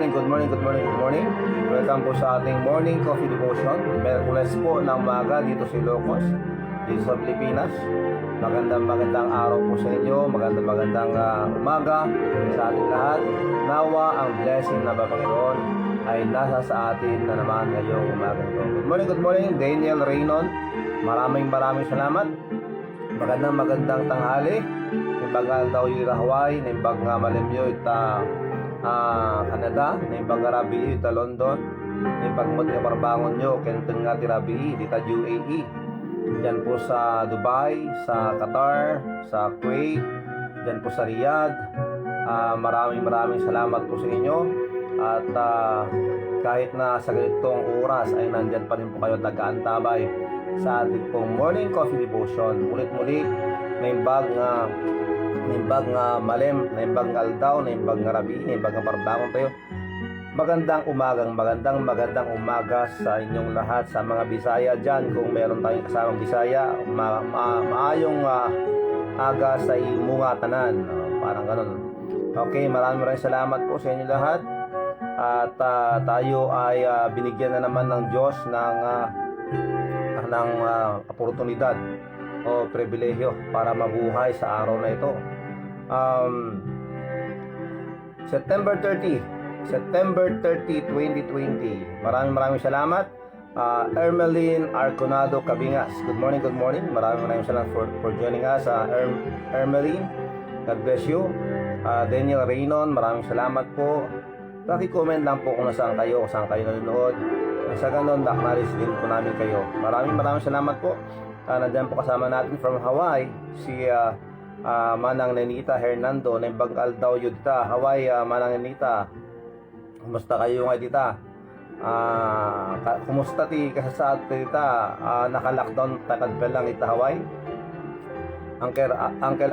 good morning. Welcome po sa ating morning coffee devotion. Merkules po ng umaga dito sa Ilocos, dito sa Pilipinas. Magandang araw po sa inyo. Magandang umaga sa ating lahat. Nawa ang blessing na Panginoon ay nasa sa atin na naman ngayong umaga ito. Good morning, Daniel Reynon. Maraming salamat. Magandang tanghali. Nimbagal daw yung Hawaii, nimbag nga malimyo ita Canada, nimbag nga rabi ita London, nimbag mo nga marbangon nyo, kenteng nga tirabi dita UAE. Diyan po sa Dubai, sa Qatar, sa Kuwait, diyan po sa Riyadh. Maraming salamat po sa inyo. At kahit na sa ganitong oras ay nandyan pa rin po kayo nag-aantabay sa ating pong morning coffee devotion. Ulit-muli, nimbag nga malem, nimbag nga aldaw, nimbag nga rabi, nimbag nga parbangon tayo. Magandang umaga sa inyong lahat, sa mga Bisaya dyan. Kung meron tayong kasamang Bisaya, maayong aga sa imunga tanan, parang ganun. Okay, maraming salamat po sa inyo lahat. At tayo ay binigyan na naman ng Diyos ng oportunidad o pribilehyo para mabuhay sa araw na ito. September 30, 2020. Maraming salamat. Ermeline Arconado Cabingas. Good morning. Maraming salamat for joining us. Ermeline, God bless you. Daniel Reynon, maraming salamat po. Paki-comment lang po kung saan kayo nanonood. Sa ganun, acknowledge din po namin kayo. Maraming salamat po. Nandiyan po kasama natin from Hawaii, si Manang Nenita Hernando, Nembagal daw yun dita. Hawaii, Manang Nenita. Kumusta kayo nga dita? Kumusta ti kasasad dita? Naka-lockdown takadpel lang ita Hawaii. Uncle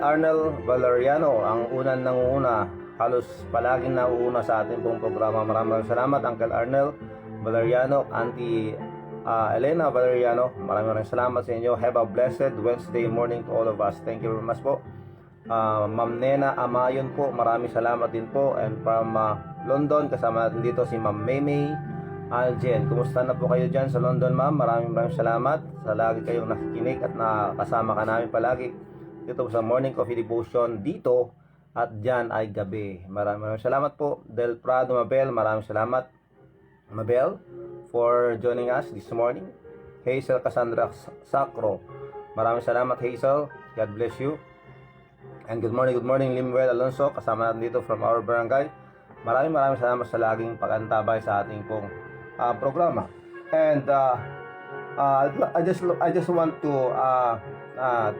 Arnel Valeriano, ang unang nanguna. Halos palaging nauuna sa ating pong programa. Maraming salamat, Uncle Arnel Valeriano, Auntie Elena Valeriano. Maraming salamat sa inyo. Have a blessed Wednesday morning to all of us. Thank you very much po. Ma'am Nena Amayon po, maraming salamat din po. And from London, kasama natin dito si Ma'am Maymay Aljen. Kumusta na po kayo dyan sa London, ma'am? Maraming salamat sa lagi kayong nakikinig at nakasama ka namin palagi dito sa Morning Coffee Devotion dito at dyan ay gabi. Maraming salamat po. Del Prado Mabel, maraming salamat Mabel for joining us this morning. Hazel Cassandra Sacro, maraming salamat Hazel, God bless you. And good morning Limuel Alonso, kasama natin dito from our barangay. Maraming salamat sa laging pag-antabay sa ating pong programa. And I just want to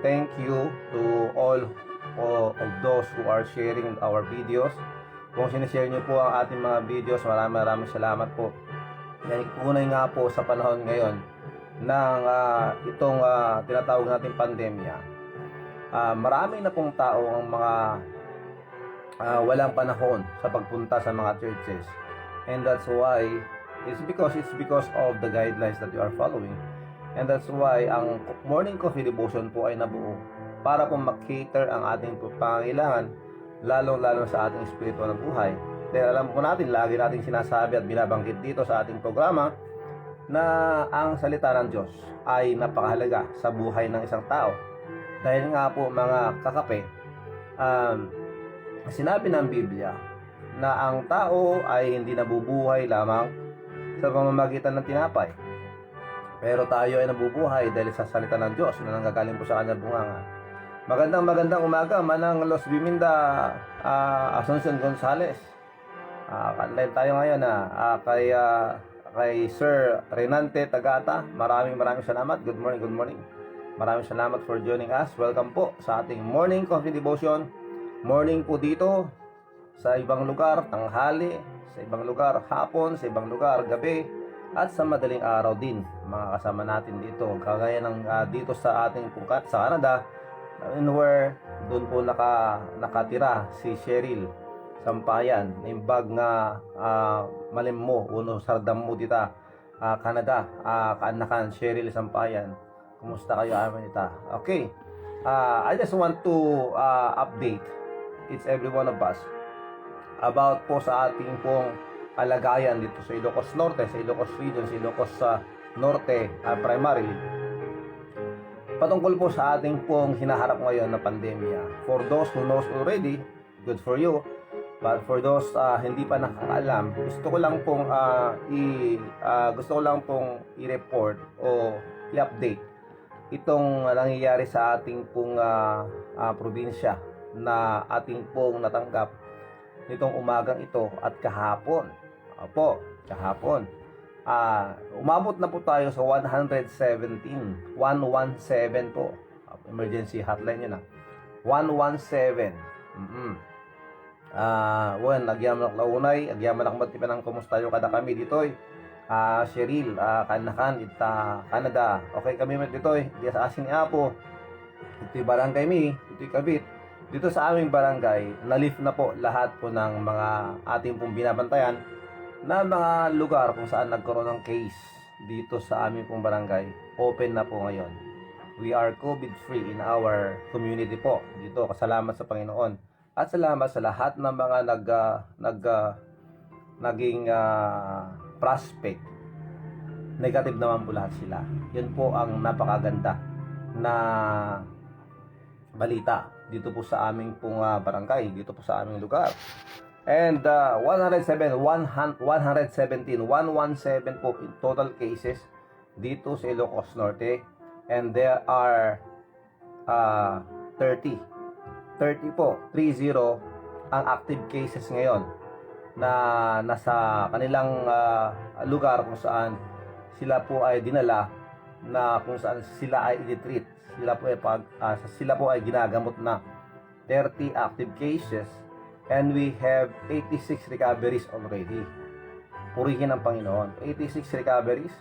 thank you to all of those who are sharing our videos. Kung sinishare nyo po ang ating mga videos, maraming salamat po. Unay nga po sa panahon ngayon ng itong tinatawag natin pandemya, marami na pong tao ang mga walang panahon sa pagpunta sa mga churches. And that's why it's because of the guidelines that you are following. And that's why ang morning coffee devotion po ay nabuo para po mag-cater ang ating pangangailangan, lalong-lalo sa ating spiritual na buhay. Dahil alam po natin, lagi natin sinasabi at binabanggit dito sa ating programa na ang salita ng Diyos ay napakahalaga sa buhay ng isang tao. Dahil nga po mga kakape, sinabi ng Biblia na ang tao ay hindi nabubuhay lamang sa pamamagitan ng tinapay, pero tayo ay nabubuhay dahil sa salita ng Diyos na nanggagaling po sa kanyang bunganga. Magandang umaga, Manang Los Biminda Asuncion Gonzales. Kanlain tayo ngayon kay Sir Renante Tagata. Maraming salamat. Good morning. Maraming salamat for joining us. Welcome po sa ating morning coffee devotion. Morning po dito, sa ibang lugar tanghali, sa ibang lugar hapon, sa ibang lugar gabi, at sa madaling araw din mga kasama natin dito. Kagaya ng dito sa ating pungkat sa Canada, where doon po nakatira si Cheryl Sampayan, nimbag nga malim mo uno sardam mo dita Canada, kaanakan Cheryl Sampayan. Kumusta kayo amin ita? Okay, I just want to update each every one of us about po sa ating pong kalagayan dito sa Ilocos Norte, sa Ilocos Region, sa Ilocos Norte primarily, patungkol po sa ating pong hinaharap ngayon na pandemya. For those who knows already, good for you. But for those hindi pa nakakaalam, gusto ko lang pong i-report o i-update itong nangyayari sa ating pong probinsya na ating pong natanggap nitong umagang ito at kahapon. Opo, kahapon. Umabot na po tayo sa 117 po. Emergency hotline yun 117. Agyaman launay, agyaman matipan ng kumusta yung kada kami ditoy. Cheryl, kanakan, Canada. Okay kami ditoy, di sa asin ni Apo. Ito'y barangay mi, ito'y kabit. Dito sa aming barangay, na-lift na po lahat po ng mga ating pong binabantayan na mga lugar kung saan nagkaroon ng case dito sa aming pong barangay. Open na po ngayon. We are COVID-free in our community po. Dito, kasalamat sa Panginoon. At salamat sa lahat ng mga naging prospect. Negative naman po lahat sila. Yun po ang napakaganda na balita dito po sa aming pong barangay, dito po sa aming lugar. And 117 po in total cases dito sa Ilocos Norte, and there are 30 po, 30 ang active cases ngayon na nasa kanilang lugar kung saan sila po ay dinala, na kung saan sila ay i-treat, sila po ay ginagamot na. 30 active cases, and we have 86 recoveries already. Purihin ang Panginoon. 86 recoveries.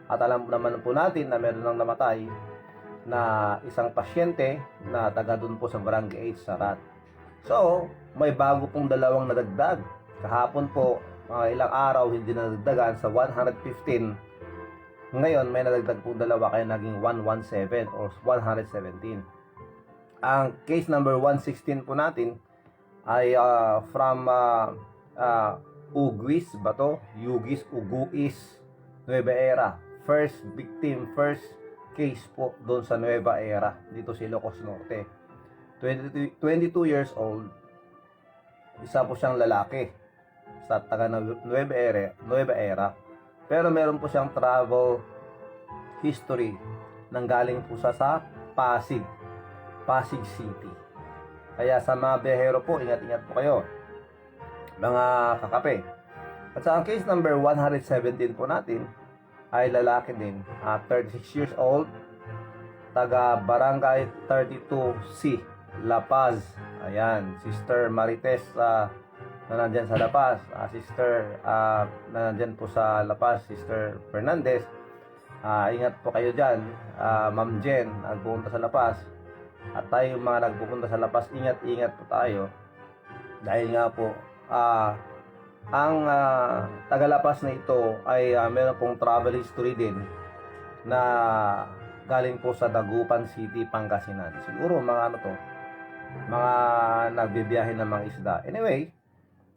At alam naman po natin na meron nang namatay na isang pasyente na taga doon po sa Barangay 8 Sarat. So, may bago pong dalawang nadagdag. Kahapon po, ilang araw hindi nadagdagan sa 115. Ngayon, may nadagdag po dalawa, kaya naging 117 or 117. Ang case number 116 po natin ay from Uguis ba to? Uguis, Nueva Era. First victim, first case po doon sa Nueva Era, dito sa Ilocos Norte. 22 years old. Isa po siyang lalaki sa taga Nueva Era. Pero meron po siyang travel history nanggaling po sa Pasig City. Kaya sa mga biyahero po, ingat-ingat po kayo, mga kakape. At sa case number 117 po natin ay lalaki din, 36 years old, taga Barangay 32C, La Paz. Ayan, Sister Marites na nandyan sa La Paz, Sister na nandyan po sa La Paz, Sister Fernandez. Ingat po kayo dyan, Ma'am Jen, nagpupunta sa La Paz. At tayo mga nagpupunta sa La Paz, ingat-ingat po tayo. Dahil nga po, ang taga La Paz na ito ay meron pong travel history din na galing po sa Dagupan City, Pangasinan. Siguro mga mga nagbibiyahe ng mga isda. Anyway,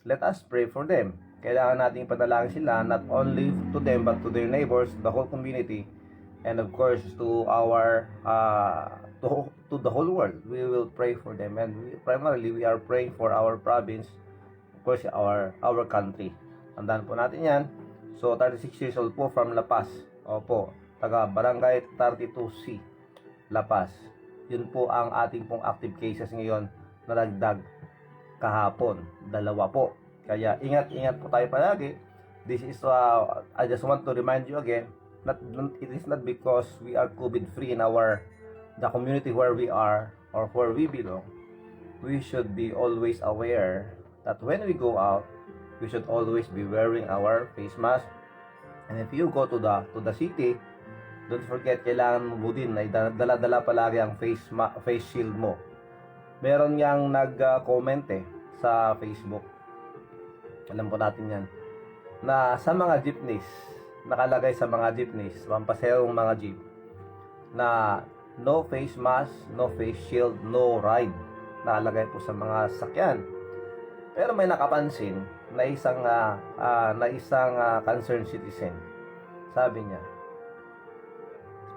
let us pray for them. Kailangan nating panalangin sila, not only to them but to their neighbors, the whole community, and of course to our to the whole world. We will pray for them, and primarily we are praying for our province, of course our country. Tandaan po natin yan. So 36 years old po from La Paz. Opo, taga Barangay 32C, La Paz. Yun po ang ating pong active cases ngayon na nagdag kahapon. 2 po. Kaya ingat-ingat po tayo palagi. This is I just want to remind you again, it is not because we are COVID free in the community where we are or where we belong. We should be always aware that when we go out, we should always be wearing our face mask. And if you go to the city, don't forget, kailangan mo din na dala-dala palagi ang face shield mo. Meron yang nag-comment sa Facebook. Alam po natin yan. Na sa mga jeepneys, nakalagay sa mga jeepneys, pampaserong mga jeep, na no face mask, no face shield, no ride. Nakalagay po sa mga sakyan. Pero may nakapansin na isang concerned citizen. Sabi niya,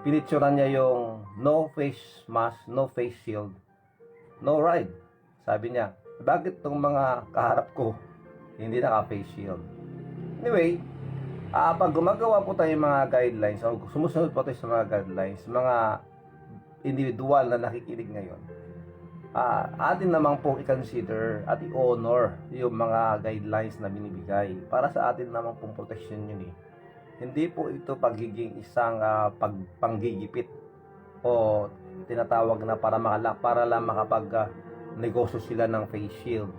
pinicturean niya yung no face mask, no face shield, no ride. Sabi niya, bakit tong mga kaharap ko hindi naka-face shield? Anyway, pag gumagawa po tayo mga guidelines o sumusunod po tayo sa mga guidelines, mga individual na nakikinig ngayon, atin namang po i-consider at i-honor yung mga guidelines na binibigay. Para sa atin namang pong protection yun eh. Hindi po ito pagiging isang panggigipit o tinatawag na para lang makapag negosyo sila ng face shield.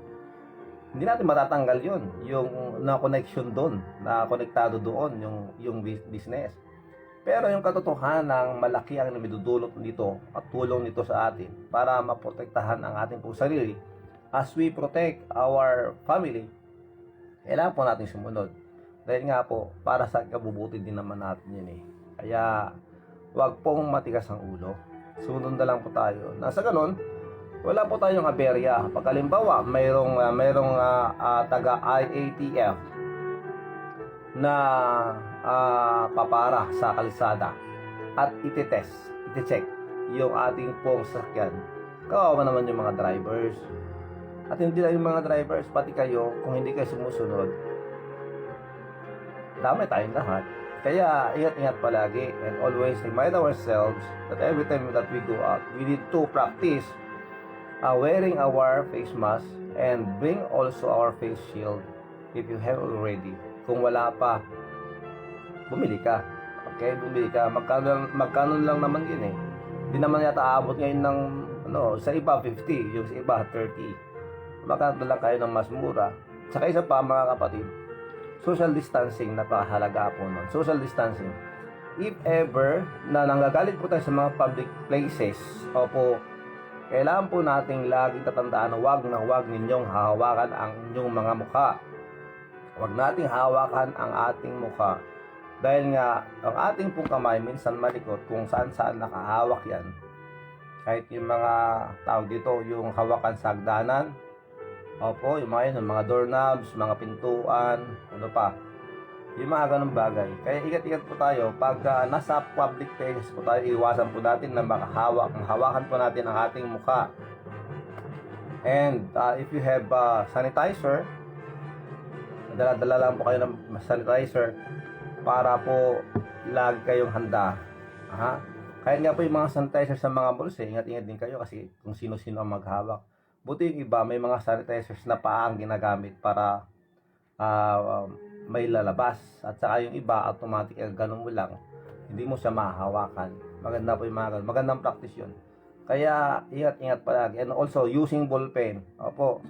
Hindi natin matatanggal yun, yung na connection doon, na konektado doon yung business. Pero yung katotohanan, malaki ang namidudulot nito at tulong nito sa atin para maprotektahan ang ating pong sarili. As we protect our family, kailangan po natin sumunod. Dahil nga po, para sa kabubuti din naman natin yun eh. Kaya, wag pong matigas ang ulo. Sunod na lang po tayo. Nasa ganun, wala po tayong aberya. Pag halimbawa, mayroong taga IATF na papara sa kalsada at iti-check yung ating pong sasakyan. Kawawa naman yung mga drivers. At hindi lang yung mga drivers, pati kayo, kung hindi kayo sumusunod, damay tayong lahat. Kaya ingat-ingat palagi and always remind ourselves that every time that we go out, we need to practice wearing our face mask and bring also our face shield if you have already. Kung wala pa, bumili ka. Okay, bumili ka. Magkano lang naman yun eh. Hindi naman yata aabot ngayon ng sa iba 50, yung sa iba 30. Magkano lang kayo ng mas mura. Saka isa pa mga kapatid, social distancing, napakahalaga po nun. Social distancing. If ever na nanggagaling po tayo sa mga public places, opo, kailangan po nating laging tatandaan na wag ninyong hahawakan ang inyong mga mukha. Wag nating hawakan ang ating mukha. Dahil nga, ang ating pong kamay minsan malikot kung saan nakahawak yan. Kahit yung mga tawag dito, yung hawakan sa hagdanan, opo, yung mga doorknobs, mga pintuan, ano pa. Yung mga ganung bagay. Kaya ingat-ingat po tayo. Pag nasa public places po tayo, iwasan po natin na hawakan po natin ang ating mukha. And if you have sanitizer, dala-dala lang po kayo ng sanitizer para po lagi kayong handa. Kahit nga po yung mga sanitizer sa mga malls, ingat-ingat din kayo kasi kung sino-sino ang maghawak. Buti yung iba, may mga sanitizers na paang ginagamit para may lalabas. At saka yung iba, automatic, ganun mo lang. Hindi mo siya mahahawakan. Maganda po yung mga ganun. Magandang practice yun. Kaya, ingat-ingat palagi. And also, using ballpen. Opo.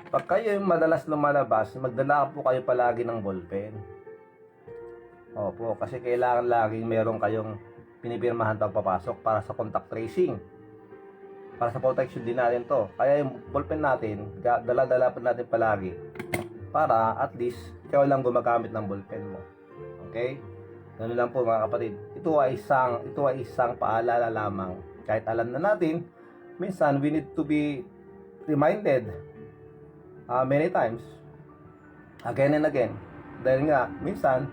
Pag kayo yung madalas lumalabas, magdala po kayo palagi ng ballpen. Opo. Kasi kailangan laging meron kayong pinipirmahan pagpapasok para sa contact tracing. Para sa protection din natin to. Kaya yung ballpen natin, dala-dala pa natin palagi. Para at least, ikaw lang gumagamit ng ballpen mo. Okay? Ganun lang po mga kapatid. Ito ay isang paalala lamang. Kahit alam na natin, minsan we need to be reminded many times, again and again. Dahil nga, minsan,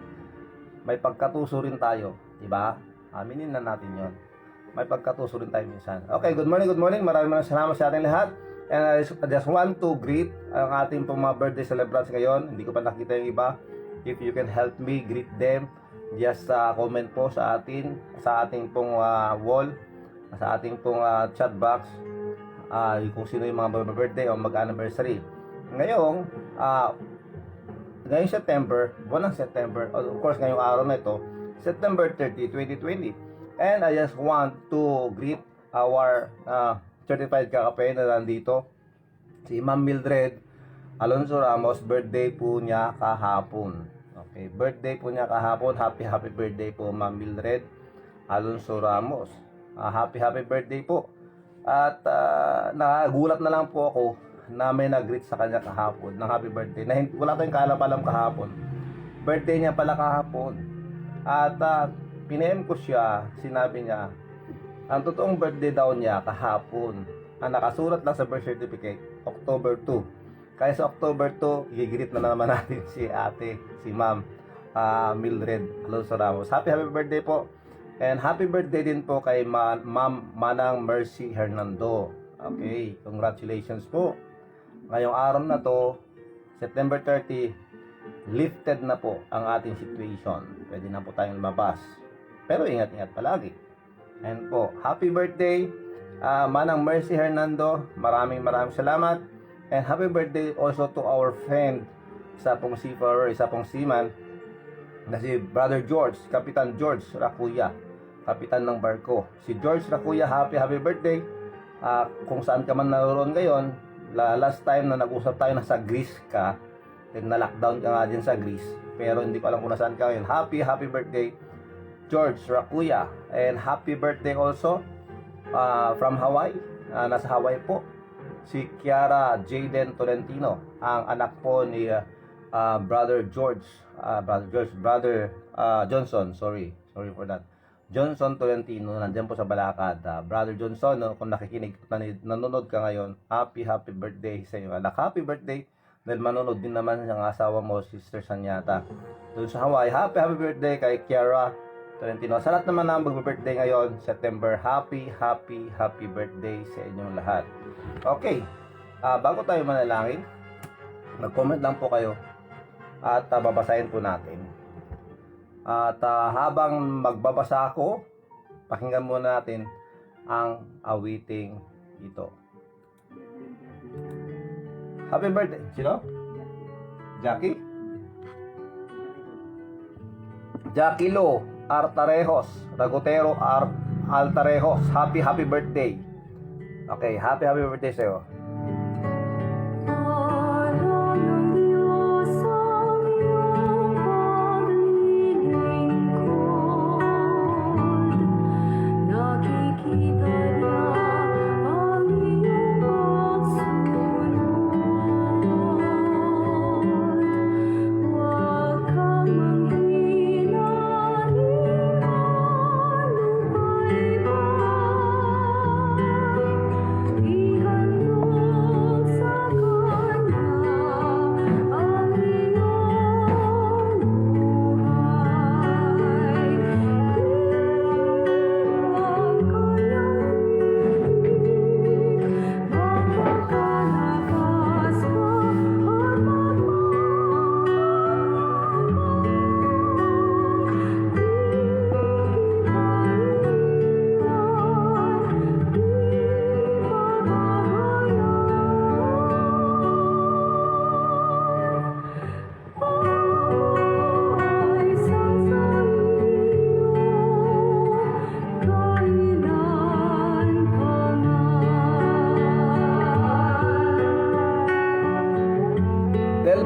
may pagkatuso rin tayo. Diba? Aminin na natin yon. May pagkatuso rin tayo minsan. Okay, good morning. Maraming salamat sa ating lahat. And I just want to greet ang ating pong mga birthday celebrants ngayon. Hindi ko pa nakita yung iba. If you can help me greet them, just comment po sa ating pong wall, sa ating pong chat box, kung sino yung mga birthday o mag-anniversary. Ngayong September, buwan ng September, of course ngayong araw na ito, September 30, 2020. And I just want to greet our certified kakape na nandito, si Ma'am Mildred Alonso Ramos. Birthday po niya kahapon. Okay, birthday po niya kahapon. Happy birthday po Ma'am Mildred Alonso Ramos. Happy birthday po. At nagulat na lang po ako na may nag-greet sa kanya kahapon ng happy birthday. Wala tayong kaalam-alam kahapon. Birthday niya pala kahapon. At pina-M ko siya, sinabi niya, ang totoong birthday daw niya kahapon. Ang nakasulat lang sa birth certificate, October 2. Kaya sa October 2, gigirit na naman natin si ate, si Ma'am Mildred Alonso Ramos. Happy birthday po. And happy birthday din po kay Ma'am Manang Mercy Hernando. Okay, congratulations po. Ngayong araw na to, September 30, lifted na po ang ating situation. Pwede na po tayong lumabas. Pero ingat-ingat palagi. And po, happy birthday Manang Mercy Hernando. Maraming salamat. And happy birthday also to our friend, isa pong seafarer, isa pong seaman na si Brother George, Kapitan George Rakuya, kapitan ng barko. Si George Rakuya, happy birthday. Kung saan ka man naroon ngayon, last time na nag-usap tayo nasa Greece ka, na-lockdown ka nga din sa Greece, pero hindi ko alam kung nasaan ka ngayon. Happy birthday George Rakuya. And happy birthday also from Hawaii, nasa Hawaii po, si Kiara Jaden Tolentino, ang anak po ni Brother Johnson, sorry for that. Johnson Tolentino, nandiyan po sa Balakad. Brother Johnson, no, kung nakikinig, nanonood ka ngayon, happy birthday sa iyo. Happy birthday dahil manonood din naman ang asawa mo, Sister Sanyata, doon sa Hawaii. Happy birthday kay Kiara Tolentino. Sa lahat naman na mag-birthday ngayon, September, happy birthday sa inyong lahat. Okay, bago tayo manalangin, mag-comment lang po kayo at babasahin po natin. At habang magbabasa ako, pakinggan muna natin ang awiting ito. Happy birthday! Sino? Jackie? Jackie Lo Artarejos, Ragotero Altarejos, happy birthday. Okay, happy birthday sa'yo.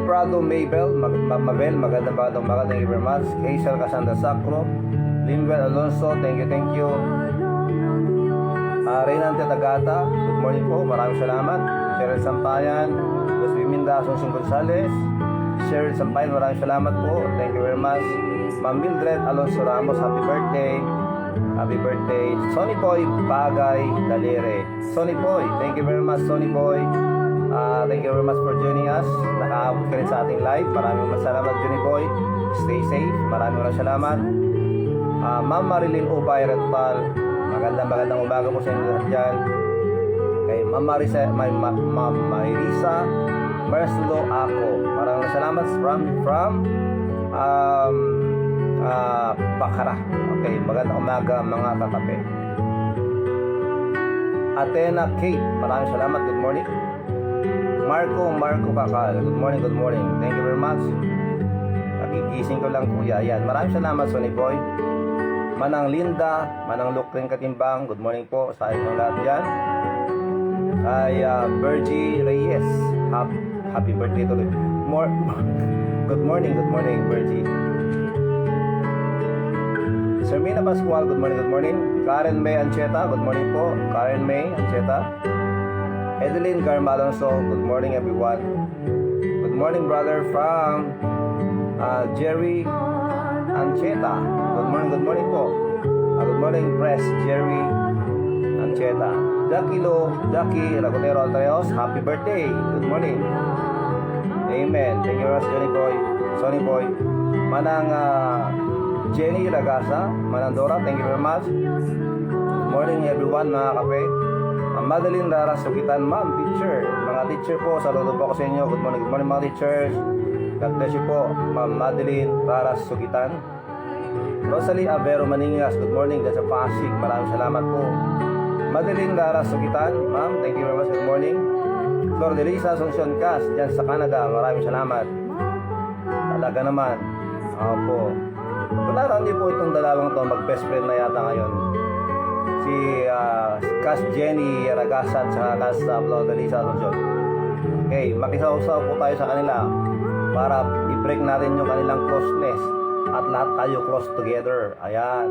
Prado Mabel, magandang thank you very much. Hazel Casanda Sacro, Linwell Alonso, thank you. Reynante Tagata, good morning po, maraming salamat. Cheryl Sampayan, Jose Minda, Asunsong Gonzales, Cheryl Sampayan, maraming salamat po, thank you very much. Ma'am Mildred Alonso Ramos, happy birthday. Sonny Boy Bagay Dalere, Sonny Boy, thank you very much Sonny Boy. Thank you very much for joining us. Nakaabot ka rin sa ating live. Maraming salamat, Johnny Boy. Stay safe. Maraming salamat. Ma'am Marilyn Ubay Retpal, magandang umaga po sa inyo lahat dyan. Kay Ma'am Marisa Marcelo Ako, maraming salamat from Bakara. Okay, magandang umaga mga katape. Athena Kate, maraming salamat. Good morning. Marco Kakal, good morning. Thank you very much. Nagigising ko lang kuya. Yan, maraming salamat Sonny Boy. Manang Linda, Manang Lukring Katimbang, good morning po sa inyong lahat dyan. Kay Bergie Reyes, happy birthday tuloy. Good morning Bergie. Sermina Pascual, good morning. Karen May Ancheta, good morning po. Karen May Ancheta. Edeline Garmalonso, good morning everyone. Good morning brother from Jerry Ancheta. Good morning po. Good morning press Jerry Ancheta. Jackie Ragotero Altarejos, happy birthday. Good morning. Amen. Thank you very much, Johnny Boy. Sonny Boy. Manang Jenny Ragasa. Manang Dora, thank you very much. Good morning everyone, mga kape. Madeline Rara Sukitan, ma'am, teacher. Mga teacher po, saludo po ako sa inyo. Good morning mga teachers. God bless you po, ma'am Madeline Rara Sukitan. Rosalie Avero Maningas, good morning dyan sa Pasig. Maraming salamat po. Madeline Rara Sukitan, ma'am, thank you very much. Good morning. Flor de Lisa Asuncion Cas, dyan sa Canada. Maraming salamat. Talaga naman. Opo. Tularan niyo po itong dalawang to, mag-best friend na yata ngayon. Si Cas Jenny Ragasan sa Cas Flor de Lisa Asuncion. Okay, makisaw-saw po tayo sa kanila para i-break natin yung kanilang closeness at lahat tayo close together. Ayan.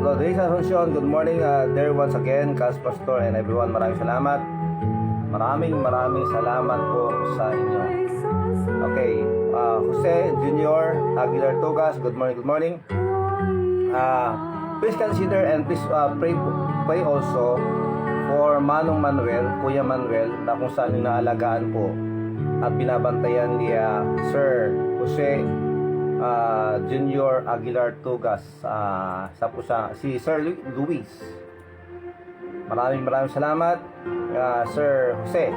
Flor de Lisa Asuncion, good morning there once again, Cas Pastor and everyone. Maraming salamat. Maraming salamat po sa inyo. Okay, Jose Junior Aguilar Tugas, good morning. Please consider and please pray also for Manong Manuel, Kuya Manuel, na kung saan yung naalagaan po at binabantayan ni Sir Jose Junior Aguilar Tugas si Sir Luis. Maraming salamat, Sir Jose.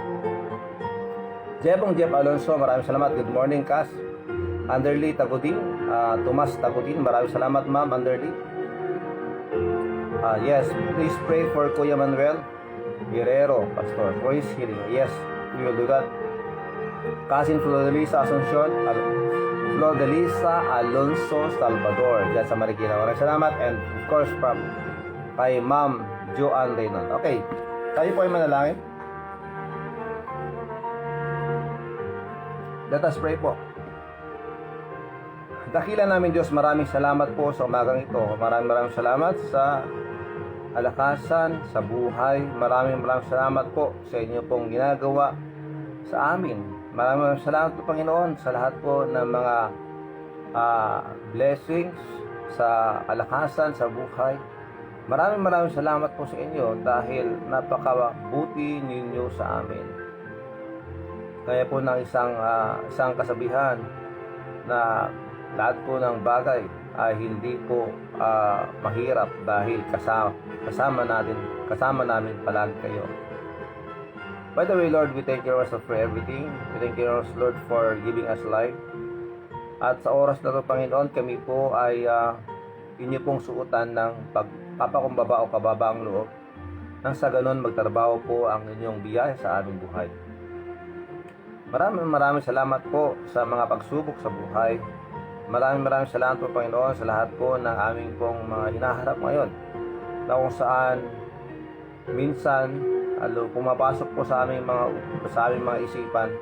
Jeff Alonso, maraming salamat. Good morning, Cas. Underly Tagudin, Tomas Tagudin, maraming salamat, ma'am Underly. Yes, please pray for Kuya Manuel Guerrero, Pastor, for his healing. Yes, we will do that. Cousin Flor de Lisa Asuncion, Flor de Lisa Alonso Salvador, dyan sa Marikina. Maraming salamat. And of course, from kay Ma'am Joanne Reynold. Okay, tayo po ay manalangin. Let us pray po. Dakila namin Diyos, maraming salamat po sa umagang ito. Maraming salamat sa kalakasan, sa buhay. Maraming salamat po sa inyo pong ginagawa sa amin. Maraming salamat po, Panginoon, sa lahat po ng mga blessings sa kalakasan, sa buhay. Maraming salamat po sa inyo dahil napakabuti ninyo sa amin. Kaya po ng isang kasabihan na lahat po ng bagay ay hindi po mahirap dahil kasama namin palagi kayo. By the way, Lord, we thank you also for everything. We thank you also, Lord, for giving us life. At sa oras na ito, Panginoon, kami po ay inyo pong suotan ng pagpapakumbaba o kababaang loob nang sa ganon magtrabaho po ang inyong biyaya sa aming buhay. Maraming salamat po sa mga pagsubok sa buhay. Maraming salamat po, Panginoon, sa lahat po ng aming pong mga hinaharap ngayon, na kung saan minsan pumapasok po sa aming mga isipan,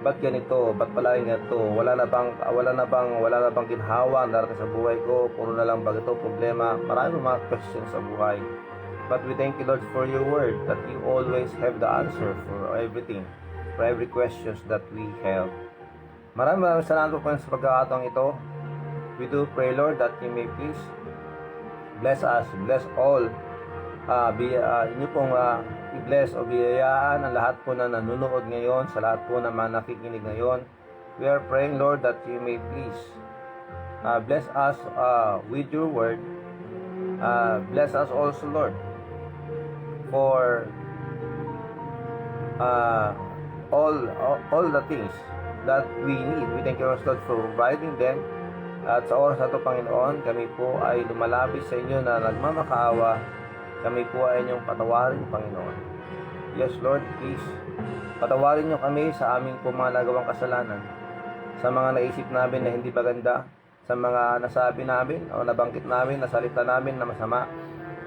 ba't ganito, ba't pala ganito, wala na bang ginhawa darating sa buhay ko, puro na lang ba ito problema. Maraming mga questions sa buhay, but we thank you, Lord, for your word that you always have the answer for everything, for every questions that we have. Maraming salamat po sa pagkakataong ito. We do pray, Lord, that you may please bless us, bless all. Inyo pong i-bless o biyayaan ang lahat po na nanonood ngayon, sa lahat po na mga nakikinig ngayon. We are praying, Lord, that you may please bless us with your word. Bless us also, Lord, for all the things that we need. We thank you, Lord, for providing them. At sa oras na ito, Panginoon, kami po ay lumalapit sa inyo na nagmamakaawa. Kami po ay inyong patawarin, Panginoon. Yes, Lord, please, patawarin niyo kami sa aming po mga nagawang kasalanan, sa mga naisip namin na hindi maganda, sa mga nasabi namin o nabanggit namin, nasalita namin na masama,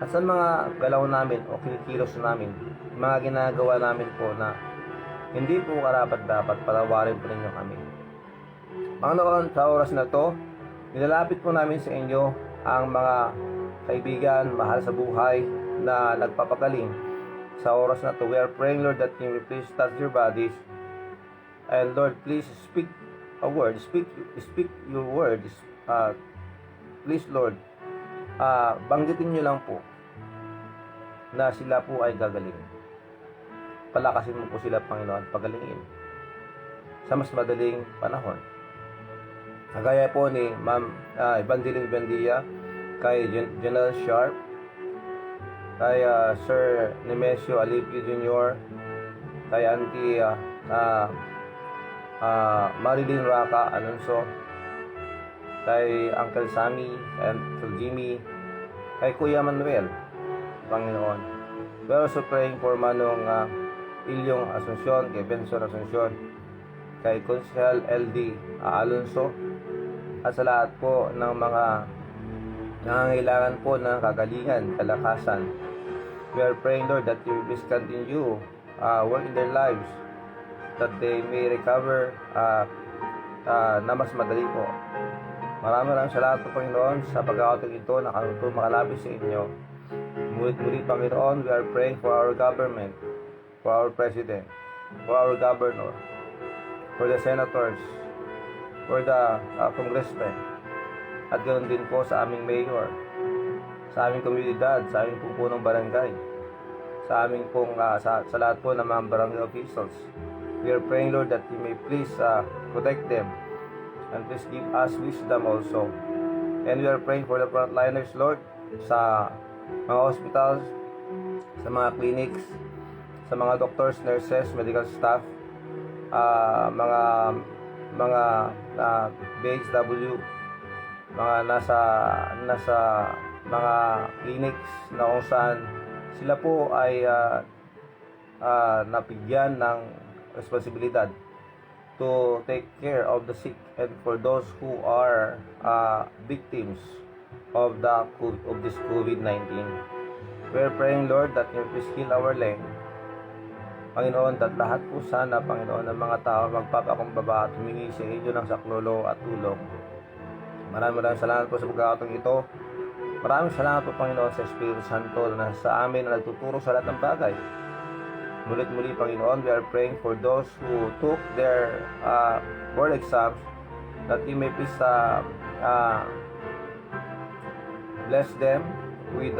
at sa mga galaw namin o kinikilos namin, mga ginagawa namin po na hindi po karapat-dapat, patawarin po ninyo kami. Panginoon, sa oras na to, nilalapit po namin sa inyo ang mga kaibigan, mahal sa buhay na nagpapagaling. Sa oras na to, we are praying, Lord, that you will please touch your bodies. And Lord, please speak a word, speak your words. Please, Lord, banggitin nyo lang po na sila po ay gagaling. palakasin mo po sila, Panginoon, pagalingin sa mas madaling panahon. Kagaya po ni Ma'am Evangeline Bendia, kay General Sharp, kay Sir Nemesio Alipio Jr., kay Auntie Marilyn Raka Alonso, kay Uncle Sammy and Uncle Jimmy, kay Kuya Manuel, Panginoon. We are also praying for Manong Ilyong Asuncion, kay Benson Asuncion, kay Consel LD Alonso, at sa lahat po ng mga nangangailangan po ng kagalingan, kalakasan. We are praying, Lord, that you please continue work in their lives, that they may recover na mas madali po. Maraming salamat po, Panginoon, sa pagkakataon ito na kami po makalapit sa inyo. Muli, Panginoon, we are praying for our government, for our president, for our governor, for the senators, for the congressmen, at ganoon din po sa aming mayor, sa aming komunidad, sa aming punong barangay, sa aming pong sa lahat po ng mga barangay officials. We are praying, Lord, that you may please protect them and please give us wisdom also. And we are praying for the frontliners, Lord, sa mga hospitals, sa mga clinics, sa mga doctors, nurses, medical staff, mga BHW, mga nasa mga clinics na kung saan sila po ay napigyan ng responsibilidad to take care of the sick and for those who are victims of this COVID-19. We are praying, Lord, that you please heal our land, Panginoon, at lahat po sana, Panginoon, ng mga tao magpapakumbaba at humingi sa inyo ng saklolo at tulong. Maraming salamat po sa pagkakataong ito. Maraming salamat po, Panginoon, sa Espiritu Santo na sa amin na nagtuturo sa lahat ng bagay. Mulit-muli, Panginoon, we are praying for those who took their board exams, that you may please bless them with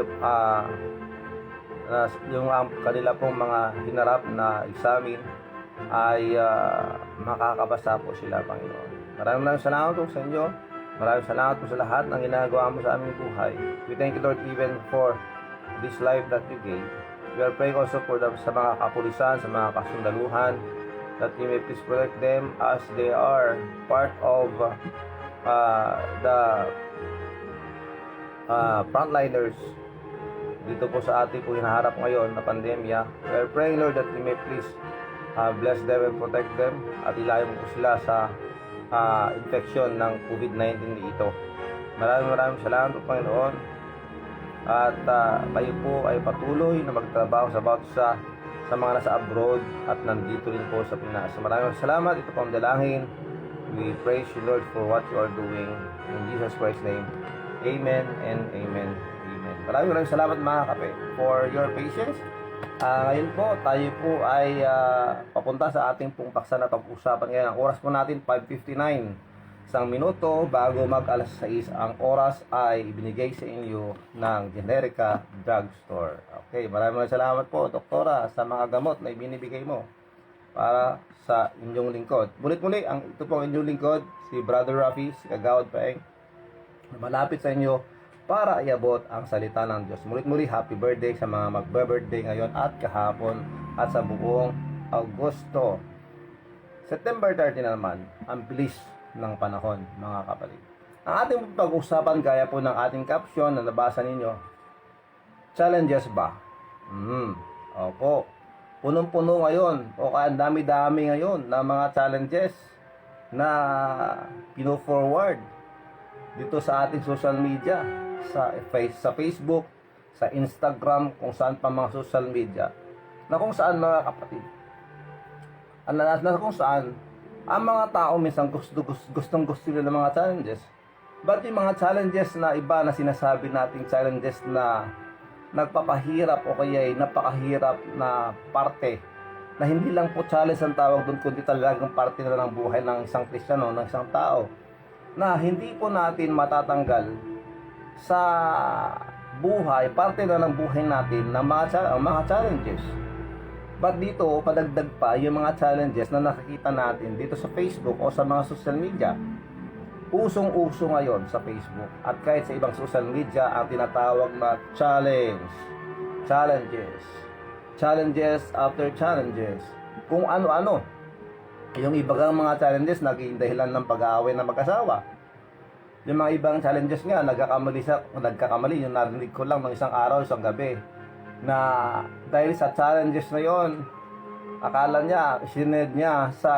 yung kanila pong mga hinarap na examen ay makakabasa po sila, Panginoon. Maraming salamat po sa inyo. Maraming salamat po sa lahat ng ginagawa mo sa aming buhay. We thank you, Lord, even for this life that you gave. We are praying also for sa mga kapulisan, sa mga kasundaluhan, that you may please protect them as they are part of the frontliners dito po sa ating po hinaharap ngayon na pandemya. We are praying, Lord, that you may please bless them and protect them at ilayo mo po sila sa infection ng COVID-19 dito. Maraming salamat po, Panginoon, at kayo po ay patuloy na magtrabaho sa bawat isa sa mga nasa abroad at nandito rin po sa Pinas. Maraming salamat. Ito po ang dalangin. We praise you, Lord, for what you are doing. In Jesus Christ's name, amen and amen. Maraming salamat, mga kape, for your patience. Ngayon po, tayo po ay papunta sa ating pong paksa na pag-usapan ngayon. Ang oras po natin, 5:59. Isang minuto bago mag alas 6. Ang oras ay ibinigay sa inyo ng Generica Drugstore. Okay, maraming salamat po, Doktora, sa mga gamot na ibinibigay mo para sa inyong lingkod. Muli, ito po ang inyong lingkod, si Brother Rafi, si Kagawad Paeng, malapit sa inyo para iabot ang salita ng Diyos. Muli, happy birthday sa mga magbe-birthday ngayon at kahapon at sa buong Agosto. September 30 na naman, ang bilis ng panahon, mga kapatid. Ang ating pag-usapan, gaya po ng ating caption na nabasa ninyo, challenges ba? Opo. Punong-puno ngayon, o kaya dami-dami ngayon na mga challenges na pino-forward dito sa ating social media, sa Facebook, sa Instagram, kung saan pa mga social media, na kung saan, mga kapatid, na kung saan ang mga tao minsan gustong nila ng mga challenges. But yung mga challenges na iba na sinasabi nating challenges na nagpapahirap o kaya ay napakahirap na parte, na hindi lang po challenge ang tawag doon, kundi talagang parte na ng buhay ng isang Kristiyano, ng isang tao, na hindi po natin matatanggal sa buhay, parte na ng buhay natin ng mga challenges. But dito, padagdag pa yung mga challenges na nakikita natin dito sa Facebook o sa mga social media. Usong-uso ngayon sa Facebook at kahit sa ibang social media ang tinatawag na challenges after challenges, kung ano-ano. Yung ibang mga challenges naging dahilan ng pag-aaway ng mag-asawa. Yung mga ibang challenges nga nagkakamali, yung narinig ko lang ng isang araw, isang gabi, na dahil sa challenges na yon, akala niya, sinend niya sa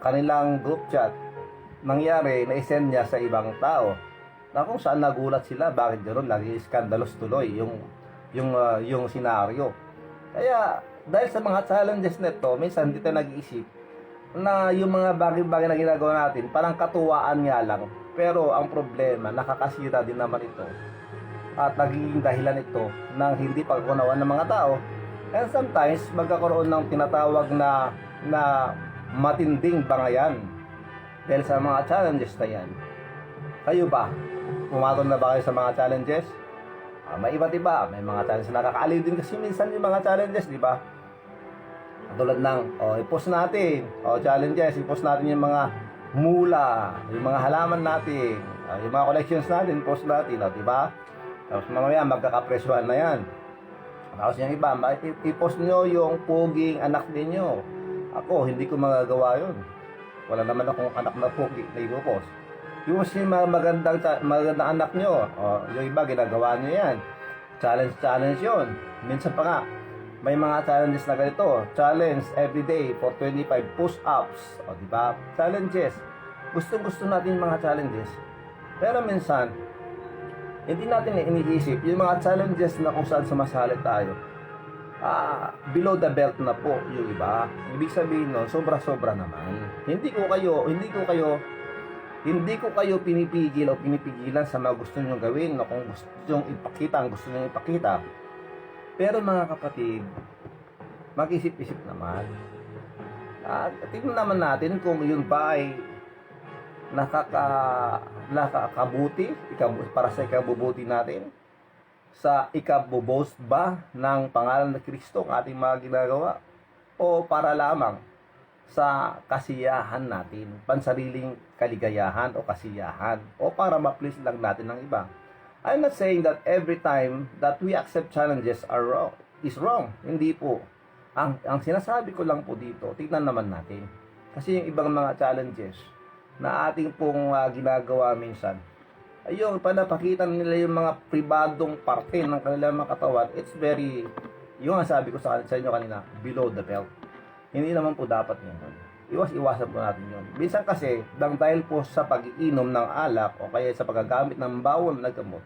kanilang group chat, nangyari, na-send niya sa ibang tao, na kung saan nagulat sila, bakit gano'n, lagi skandalos tuloy yung senaryo. Kaya dahil sa mga challenges nito, minsan hindi tayo nag-iisip na yung mga bagay-bagay na ginagawa natin parang katuwaan nga lang, pero ang problema, nakakasira din naman ito at nagiging dahilan ito ng hindi pagkunawan ng mga tao, and sometimes magkakaroon ng tinatawag na matinding bangayan dahil sa mga challenges na yan. Kayo ba? Pumatol na ba kayo sa mga challenges? May iba't iba. May mga challenges na nakakaaliw din kasi minsan yung mga challenges, di ba? Tulad ng, i-post natin. Challenges, i-post natin yung mga mula, yung mga halaman natin, yung mga collections natin, post natin, di ba? Tapos mamaya magkakapresyuhan na yan. Tapos yung iba, i-post nyo yung puging anak ninyo. Ako, hindi ko magagawa yun. Wala naman akong anak na pugi na i-post. Yung mga magandang anak nyo, yung iba ginagawa nyo yan. Challenge yun. Minsan pa nga, may mga challenges na ganito. Challenge everyday for 25 push-ups. Diba? Challenges. Gusto natin mga challenges. Pero minsan, hindi natin iniisip yung mga challenges na kung saan sumasali tayo. Below the belt na po yung iba. Ibig sabihin no, sobra-sobra naman. Hindi ko kayo pinipigil o pinipigilan sa mga gusto nyo gawin o kung gusto nyo ipakita ang gusto nyo ipakita. Pero mga kapatid, mag-isip-isip naman. Tingnan naman natin kung yun ba ay nakakabuti para sa ikabubuti natin, sa ikaboboast ba ng pangalan ng Kristo ang ating mga ginagawa, o para lamang sa kasiyahan natin, pansariling kaligayahan o kasiyahan, o para ma-please lang natin ng iba. I'm not saying that every time that we accept challenges is wrong. Hindi po. Ang sinasabi ko lang po dito, tignan naman natin. Kasi yung ibang mga challenges na ating pong ginagawa minsan, ayun, panapakita nila yung mga pribadong parte ng kanilang mga katawan. It's very, yung sabi ko sa inyo kanina, below the belt. Hindi naman po dapat yun. Iwasan po natin yun. Minsan kasi, dahil po sa pag-iinom ng alak o kaya sa paggagamit ng bawal na gamot,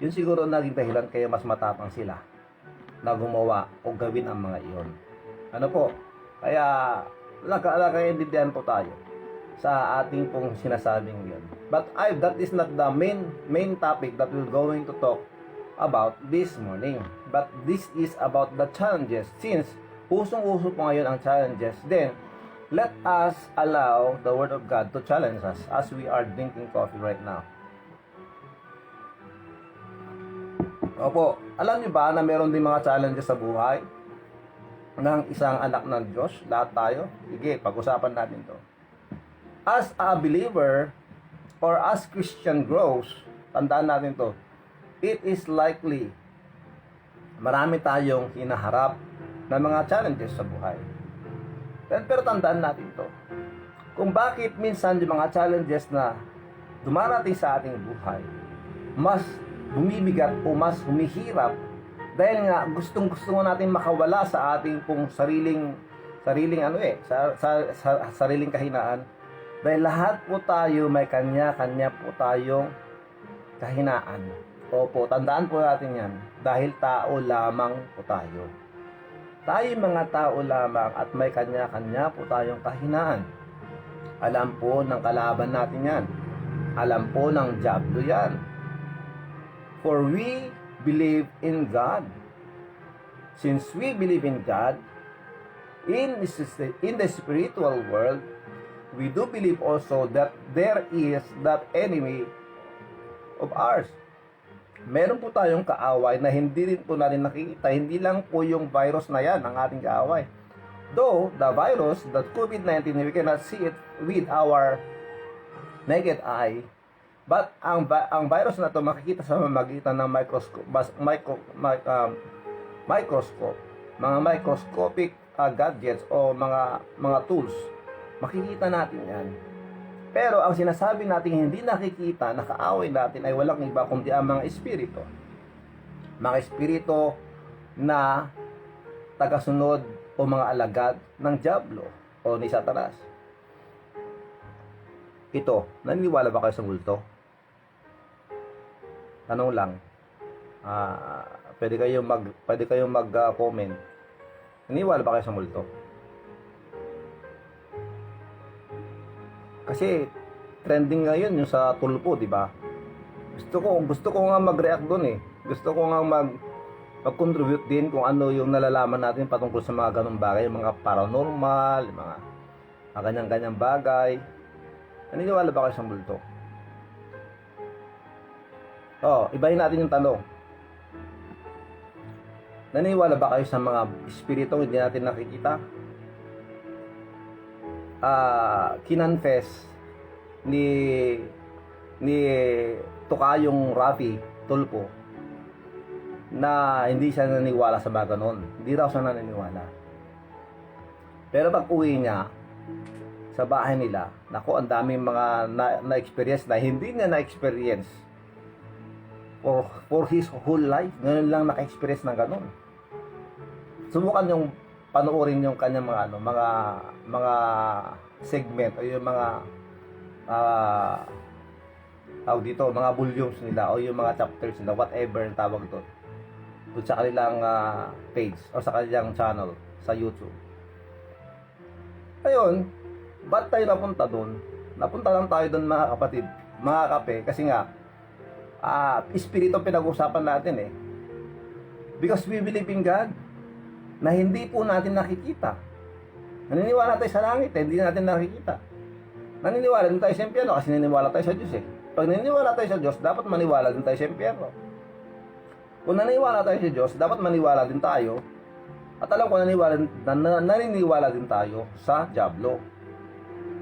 yun siguro naging dahilan kaya mas matapang sila na gumawa o gawin ang mga iyon. Ano po? Kaya, nakaintindihan po tayo sa ating pong sinasabing yun. But that is not the main topic that we're going to talk about this morning. But this is about the challenges. Since usong-uso po ngayon ang challenges, then let us allow the Word of God to challenge us as we are drinking coffee right now. Opo, alam niyo ba na meron din mga challenges sa buhay ng isang anak ng Diyos? Lahat tayo? Sige, pag-usapan natin to. As a believer or as Christian grows, tandaan natin to, it is likely marami tayong hinaharap na mga challenges sa buhay. Pero tandaan natin to, kung bakit minsan yung mga challenges na dumarating sa ating buhay, mas bumibigat o mas humihirap dahil nga gustong-gusto natin makawala sa ating pong sariling sariling kahinaan. Dahil lahat po tayo may kanya-kanya po tayong kahinaan. Opo, tandaan po natin yan. Dahil tao lamang po tayo. Tayo mga tao lamang at may kanya-kanya po tayong kahinaan. Alam po ng kalaban natin yan. Alam po ng dyablo yan. For we believe in God. Since we believe in God, in the spiritual world, we do believe also that there is that enemy of ours. meron po tayong kaaway na hindi rin po natin nakikita. Hindi lang po yung virus na yan ang ating kaaway. Though the virus, the COVID-19, we cannot see it with our naked eye, but ang virus na to makikita sa pamamagitan ng microscope, mga microscopic gadgets o mga tools. Makikita natin yan. Pero ang sinasabi natin hindi nakikita, nakaaway natin ay walang iba kundi ang mga espiritu. Mga espiritu na tagasunod o mga alagad ng dyablo o ni Satanas. Ito, naniniwala ba kayo sa multo? Tanong lang. Pwede kayong mag-comment. Naniniwala ba kayo sa multo? Kasi trending ngayon yung sa tulpo, di ba? Gusto ko nga mag-react doon eh. Gusto ko nga mag-contribute din kung ano yung nalalaman natin patungkol sa mga ganung bagay, yung mga paranormal, yung mga ganyan-ganyang bagay. Naniniwala ba kayo sa multo? Ibahin natin yung tanong. Naniniwala ba kayo sa mga espiritu hindi natin nakikita? Kinonfess ni Tukayong Rafi Tulpo na hindi siya naniniwala sa mga ganon. Hindi raw siya naniniwala. Pero pag uwi niya sa bahay nila, naku, ang daming mga na-experience na hindi niya na-experience for his whole life. Ngayon lang naka-experience ng ganon. Subukan yung panoorin yung kanyang mga segment o yung mga mga volumes nila o yung mga chapters nila, whatever ang tawag doon sa kanilang page o sa kanilang channel sa YouTube. Ayun, ba't tayo napunta doon? Napunta lang tayo doon, mga kapatid, mga kape, kasi nga espiritu pinag-usapan natin eh. Because we believe in God na hindi po natin nakikita. Naniniwala tayo sa langit hindi natin nakikita. Naniniwala din tayo sa impyerno kasi naniniwala tayo sa Diyos eh. Pag naniniwala tayo sa Diyos, dapat maniwala din tayo sa impyerno. Kung naniniwala tayo sa Diyos, dapat maniwala din tayo. At alam ko naniniwala din tayo sa dyablo.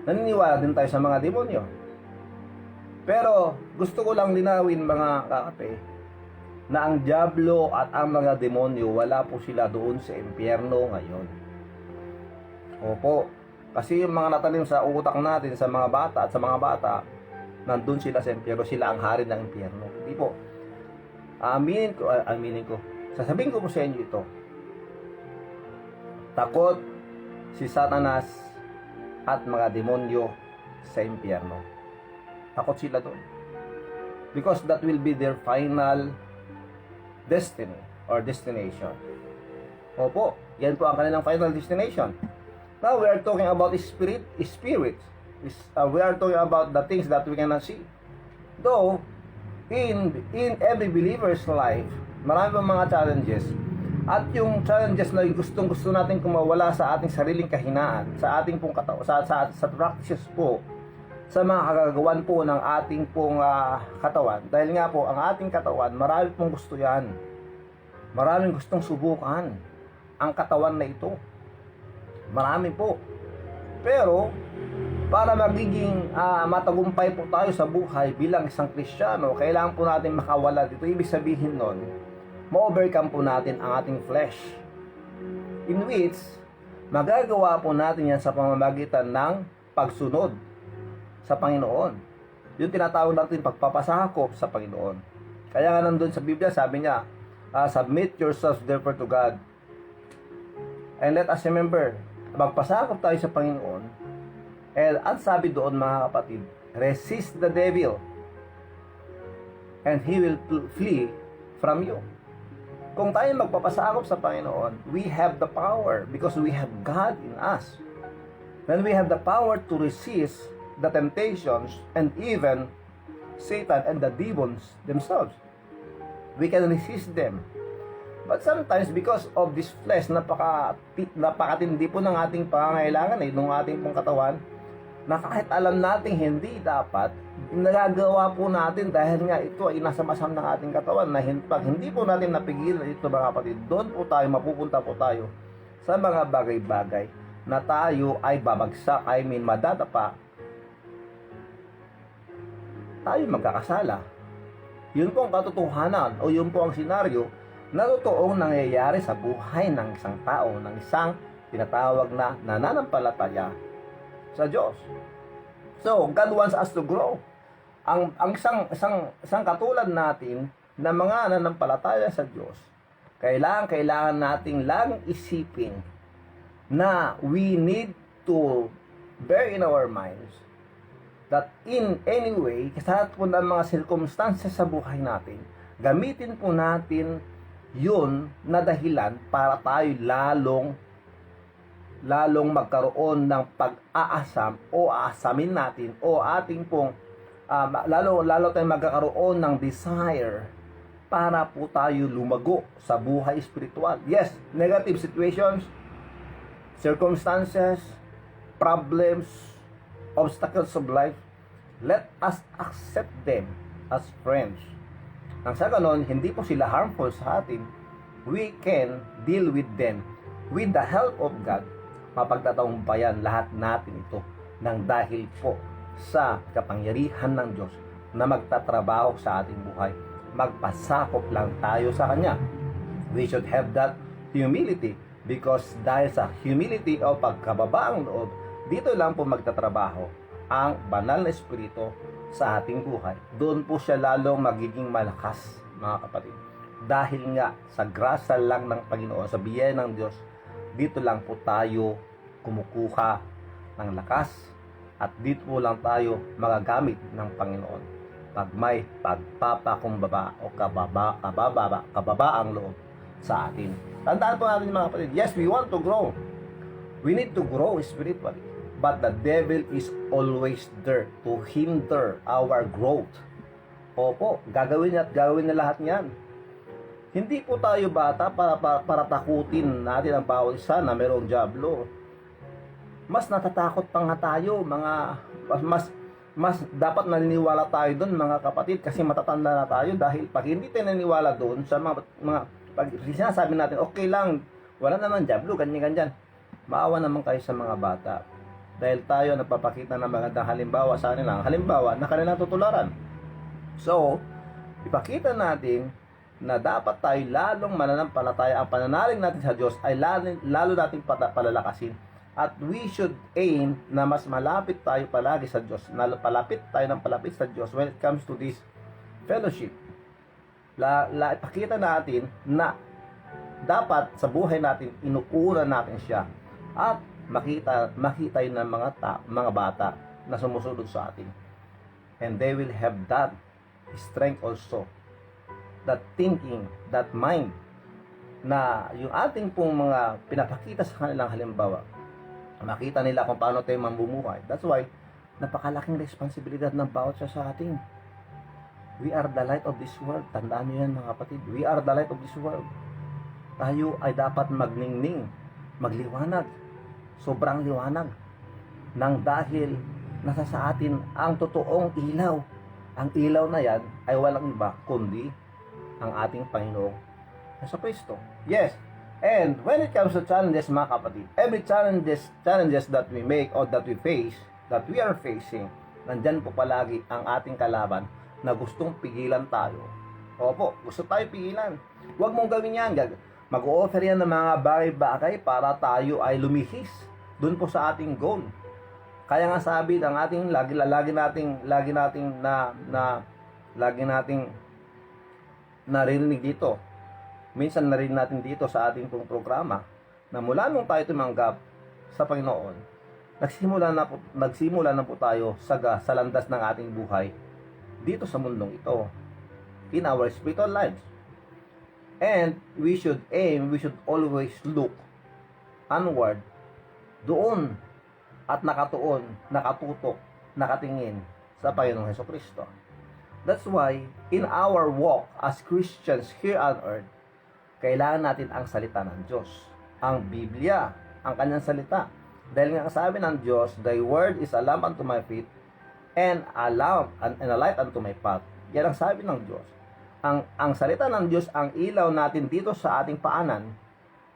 Naniniwala din tayo sa mga demonyo. Pero gusto ko lang linawin, mga kakape, na ang dyablo at ang mga demonyo, wala po sila doon sa impyerno ngayon. Opo, kasi yung mga natanim sa utak natin sa mga bata at sa mga bata, nandun sila sa impyerno, sila ang hari ng impyerno. Hindi po. Aminin ko. Sasabihin ko po sa inyo ito. Takot si Satanas at mga demonyo sa impyerno. Takot sila doon. Because that will be their final destiny or destination. Opo, yan po ang kanilang final destination. Now we are talking about spirits. We are talking about the things that we cannot see. Though in every believer's life, marami pang mga challenges. At yung challenges na gustong-gusto natin kumawala sa ating sariling kahinaan, sa ating pong sa practices po, sa mga kagagawan po ng ating pong katawan. Dahil nga po, ang ating katawan, marami pong gusto yan. Maraming gustong subukan ang katawan na ito. Marami po. Pero, para magiging matagumpay po tayo sa buhay bilang isang Kristiyano, kailangan po natin makawala dito. Ibig sabihin nun, ma-overcome po natin ang ating flesh. In which, magagawa po natin yan sa pamamagitan ng pagsunod sa Panginoon. Yung tinatawag natin pagpapasakop sa Panginoon. Kaya nga nandun sa Biblia, sabi niya, submit yourselves therefore to God. And let us remember, magpasakop tayo sa Panginoon. And ang sabi doon, mga kapatid, resist the devil and he will flee from you. Kung tayo magpapasakop sa Panginoon, we have the power because we have God in us. Then we have the power to resist the temptations and even Satan and the demons themselves. We can resist them. But sometimes because of this flesh, napakatindi po ng ating pangangailangan ng ating pong katawan, na kahit alam nating hindi dapat, nagagawa po natin dahil nga ito ay nasa masam ng ating katawan na pag hindi po natin napigilan ito mga kapatid, doon po tayo, mapupunta po tayo sa mga bagay-bagay na tayo ay babagsak, madadapa, tayo magkakasala. Yun po ang katotohanan o yun po ang senaryo na totoong nangyayari sa buhay ng isang tao, ng isang tinatawag na nananampalataya sa Diyos. So, God wants us to grow. Ang isang katulad natin na mga nananampalataya sa Diyos, kailangan nating laging isipin na we need to bear in our minds that in any way, sa lahat po ng mga circumstances sa buhay natin, gamitin po natin yun na dahilan para tayo lalong magkaroon ng pag-aasam o aasamin natin o ating pong lalo tayong magkakaroon ng desire para po tayo lumago sa buhay spiritual. Yes, negative situations, circumstances, problems, obstacles of life, let us accept them as friends. Nang sa ganon, hindi po sila harmful sa atin, we can deal with them with the help of God. Mapagtatagumpayan lahat natin ito nang dahil po sa kapangyarihan ng Diyos na magtatrabaho sa ating buhay. Magpasakop lang tayo sa Kanya. We should have that humility because dahil sa humility o pagkababaang loob, dito lang po magtatrabaho ang banal na espiritu sa ating buhay. Doon po siya lalong magiging malakas, mga kapatid. Dahil nga sa grasa lang ng Panginoon, sa biyaya ng Diyos, dito lang po tayo kumukuha ng lakas at dito po lang tayo magagamit ng Panginoon pag may pagpapakumbaba o kababaang loob sa atin. Tandaan po natin mga kapatid, yes, we want to grow. We need to grow spiritually. But the devil is always there to hinder our growth. Opo, gagawin na lahat niyan. Hindi po tayo bata para takutin natin ang bawat isa na mayroong diablo. Mas natatakot pa nga tayo, mas dapat naniniwala tayo doon mga kapatid kasi matatanda na tayo dahil pag hindi tayo naniniwala doon sa mga pag sinasabi natin okay lang, wala naman diablo, ganyan. Maawa naman kayo sa mga bata. Dahil tayo nagpapakita ng magandang halimbawa sa kanila, halimbawa na kanilang tutularan. So, ipakita natin na dapat tayo lalong mananampalataya. Ang pananalig natin sa Diyos ay lalo nating palalakasin. At we should aim na mas malapit tayo palagi sa Diyos. Palapit tayo ng palapit sa Diyos when it comes to this fellowship. Ipakita natin na dapat sa buhay natin, inuuna natin siya. At makita yun ng mga bata na sumusunod sa atin. And they will have that strength also. That thinking, that mind, na yung ating pong mga pinapakita sa kanilang halimbawa, makita nila kung paano tayo mamumuhay. That's why, napakalaking responsibilidad ng bawat isa sa atin. We are the light of this world. Tandaan nyo yan mga kapatid. We are the light of this world. Tayo ay dapat magningning, magliwanag. Sobrang liwanag. Nang dahil nasa sa atin ang totoong ilaw. Ang ilaw na yan ay walang iba kundi ang ating Panginoong Jesucristo. Yes. And when it comes to challenges mga kapatid, every challenges that we make or that we face, that we are facing, nandyan po palagi ang ating kalaban na gustong pigilan tayo. Opo, gusto tayo pigilan. Huwag mong gawin yan. Mag-o-offer yan ng mga bagay-bagay para tayo ay lumihis doon po sa ating goal. Kaya nga sabi ng ating lagi nating narinig dito. Minsan narinig natin dito sa ating pong programa na mula nung tayo tumanggap sa Panginoon, nagsimula na po tayo sa landas ng ating buhay dito sa mundong ito, in our spiritual lives. And we should always look onward, doon at nakatuon, nakatutok, nakatingin sa Panginoong Jesucristo. That's why in our walk as Christians here on earth, kailangan natin ang salita ng Diyos, ang Biblia, ang kanyang salita. Dahil nga sabi ng Diyos, Thy word is a lamp unto my feet and a light unto my path. Yan ang sabi ng Diyos. Ang salita ng Diyos ang ilaw natin dito sa ating paanan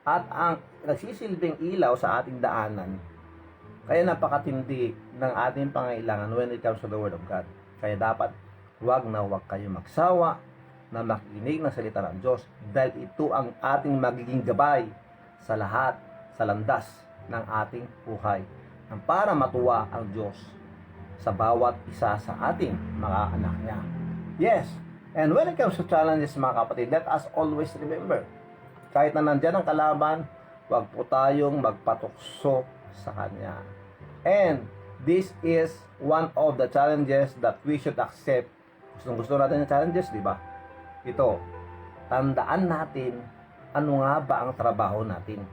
at ang nagsisilbing ilaw sa ating daanan. Kaya napakatindi ng ating pangailangan when it comes to the Word of God. Kaya dapat huwag kayo magsawa na makinig ng salita ng Diyos dahil ito ang ating magiging gabay sa lahat, sa landas ng ating buhay para matuwa ang Diyos sa bawat isa sa ating mga anak niya. Yes, and when it comes to challenges mga kapatid, let us always remember, kahit na nandyan ang kalaban, huwag po tayong magpatukso sa Kanya. And this is one of the challenges that we should accept. Gusto natin yung challenges, di ba? Ito, tandaan natin ano nga ba ang trabaho natin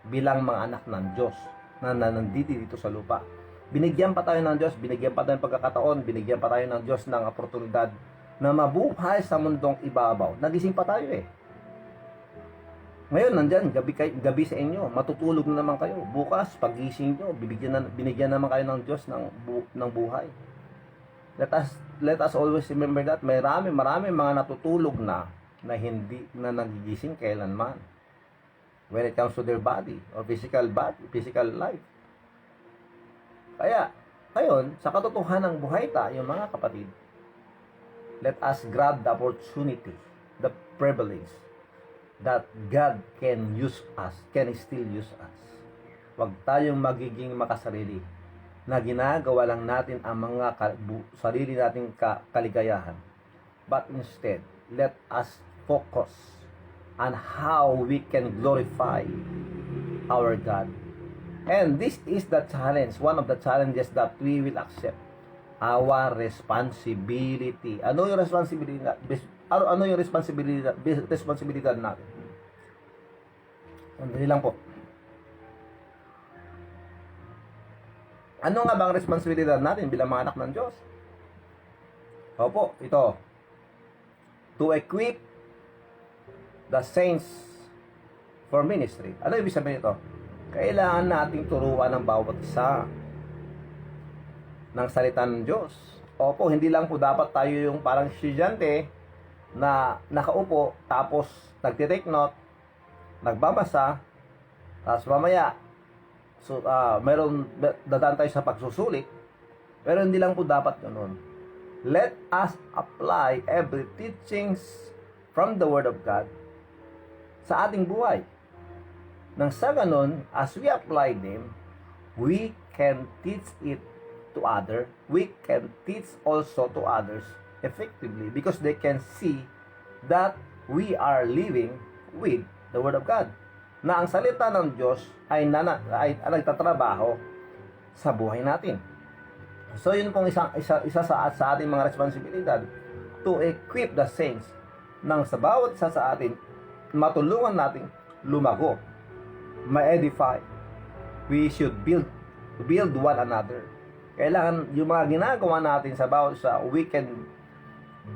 bilang mga anak ng Diyos na nandito dito sa lupa. Binigyan pa tayo ng Diyos, binigyan pa tayo ng pagkakataon, binigyan pa tayo ng Diyos ng oportunidad na mabuhay sa mundong ibabaw. Nagising pa tayo eh. Ngayon, nandyan, gabi sa inyo, matutulog na naman kayo. Bukas, pagising nyo, binigyan naman kayo ng Diyos ng buhay. Let us always remember that marami mga natutulog na hindi na nagigising kailanman. When it comes to their body or physical life. Kaya, ngayon, sa katotohanan ng buhay tayo, mga kapatid, let us grab the opportunity, the privilege that God can use us, can still use us. Huwag tayong magiging makasarili na ginagawa lang natin ang mga sarili nating kaligayahan. But instead, let us focus on how we can glorify our God. And this is the challenge, one of the challenges that we will accept. Our responsibility. Ano yung responsibility? Ano yung responsibilidad natin? Sandali lang po. Ano nga bang responsibilidad natin bilang mga anak ng Diyos? Opo, ito. To equip the saints for ministry. Ano ibig sabihin ito? Kailangan nating turuan ng bawat isa ng salita ng Diyos. Opo, hindi lang po dapat tayo yung parang estudyante na nakaupo, tapos nagtitake note, nagbabasa, tapos mamaya, dadaan tayo sa pagsusulit, pero hindi lang po dapat ganun. Let us apply every teachings from the Word of God sa ating buhay. Nang sa ganun, as we apply them, we can teach it to others. We can teach also to others effectively because they can see that we are living with the Word of God. Na ang salita ng Diyos ay nagtatrabaho sa buhay natin. So yun pong isa sa ating mga responsibilidad to equip the saints nang sa bawat isa sa atin matulungan nating lumago, ma-edify. We should build one another. Kailangan yung mga ginagawa natin sa bawat isa, we can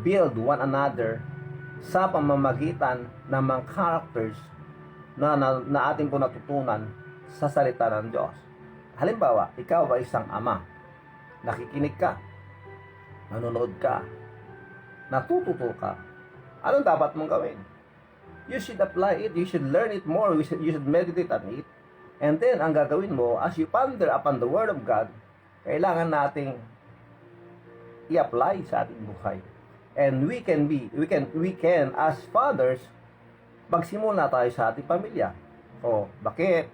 build one another sa pamamagitan ng mga characters na ating po natutunan sa salita ng Diyos. Halimbawa, ikaw ay isang ama. Nakikinig ka. Nanonood ka. Natututo ka. Anong dapat mong gawin? You should apply it. You should learn it more. You should meditate on it. And then, ang gagawin mo, as you ponder upon the Word of God, kailangan nating i-apply sa ating buhay. And we can as fathers, magsimula tayo sa ating pamilya. O, bakit?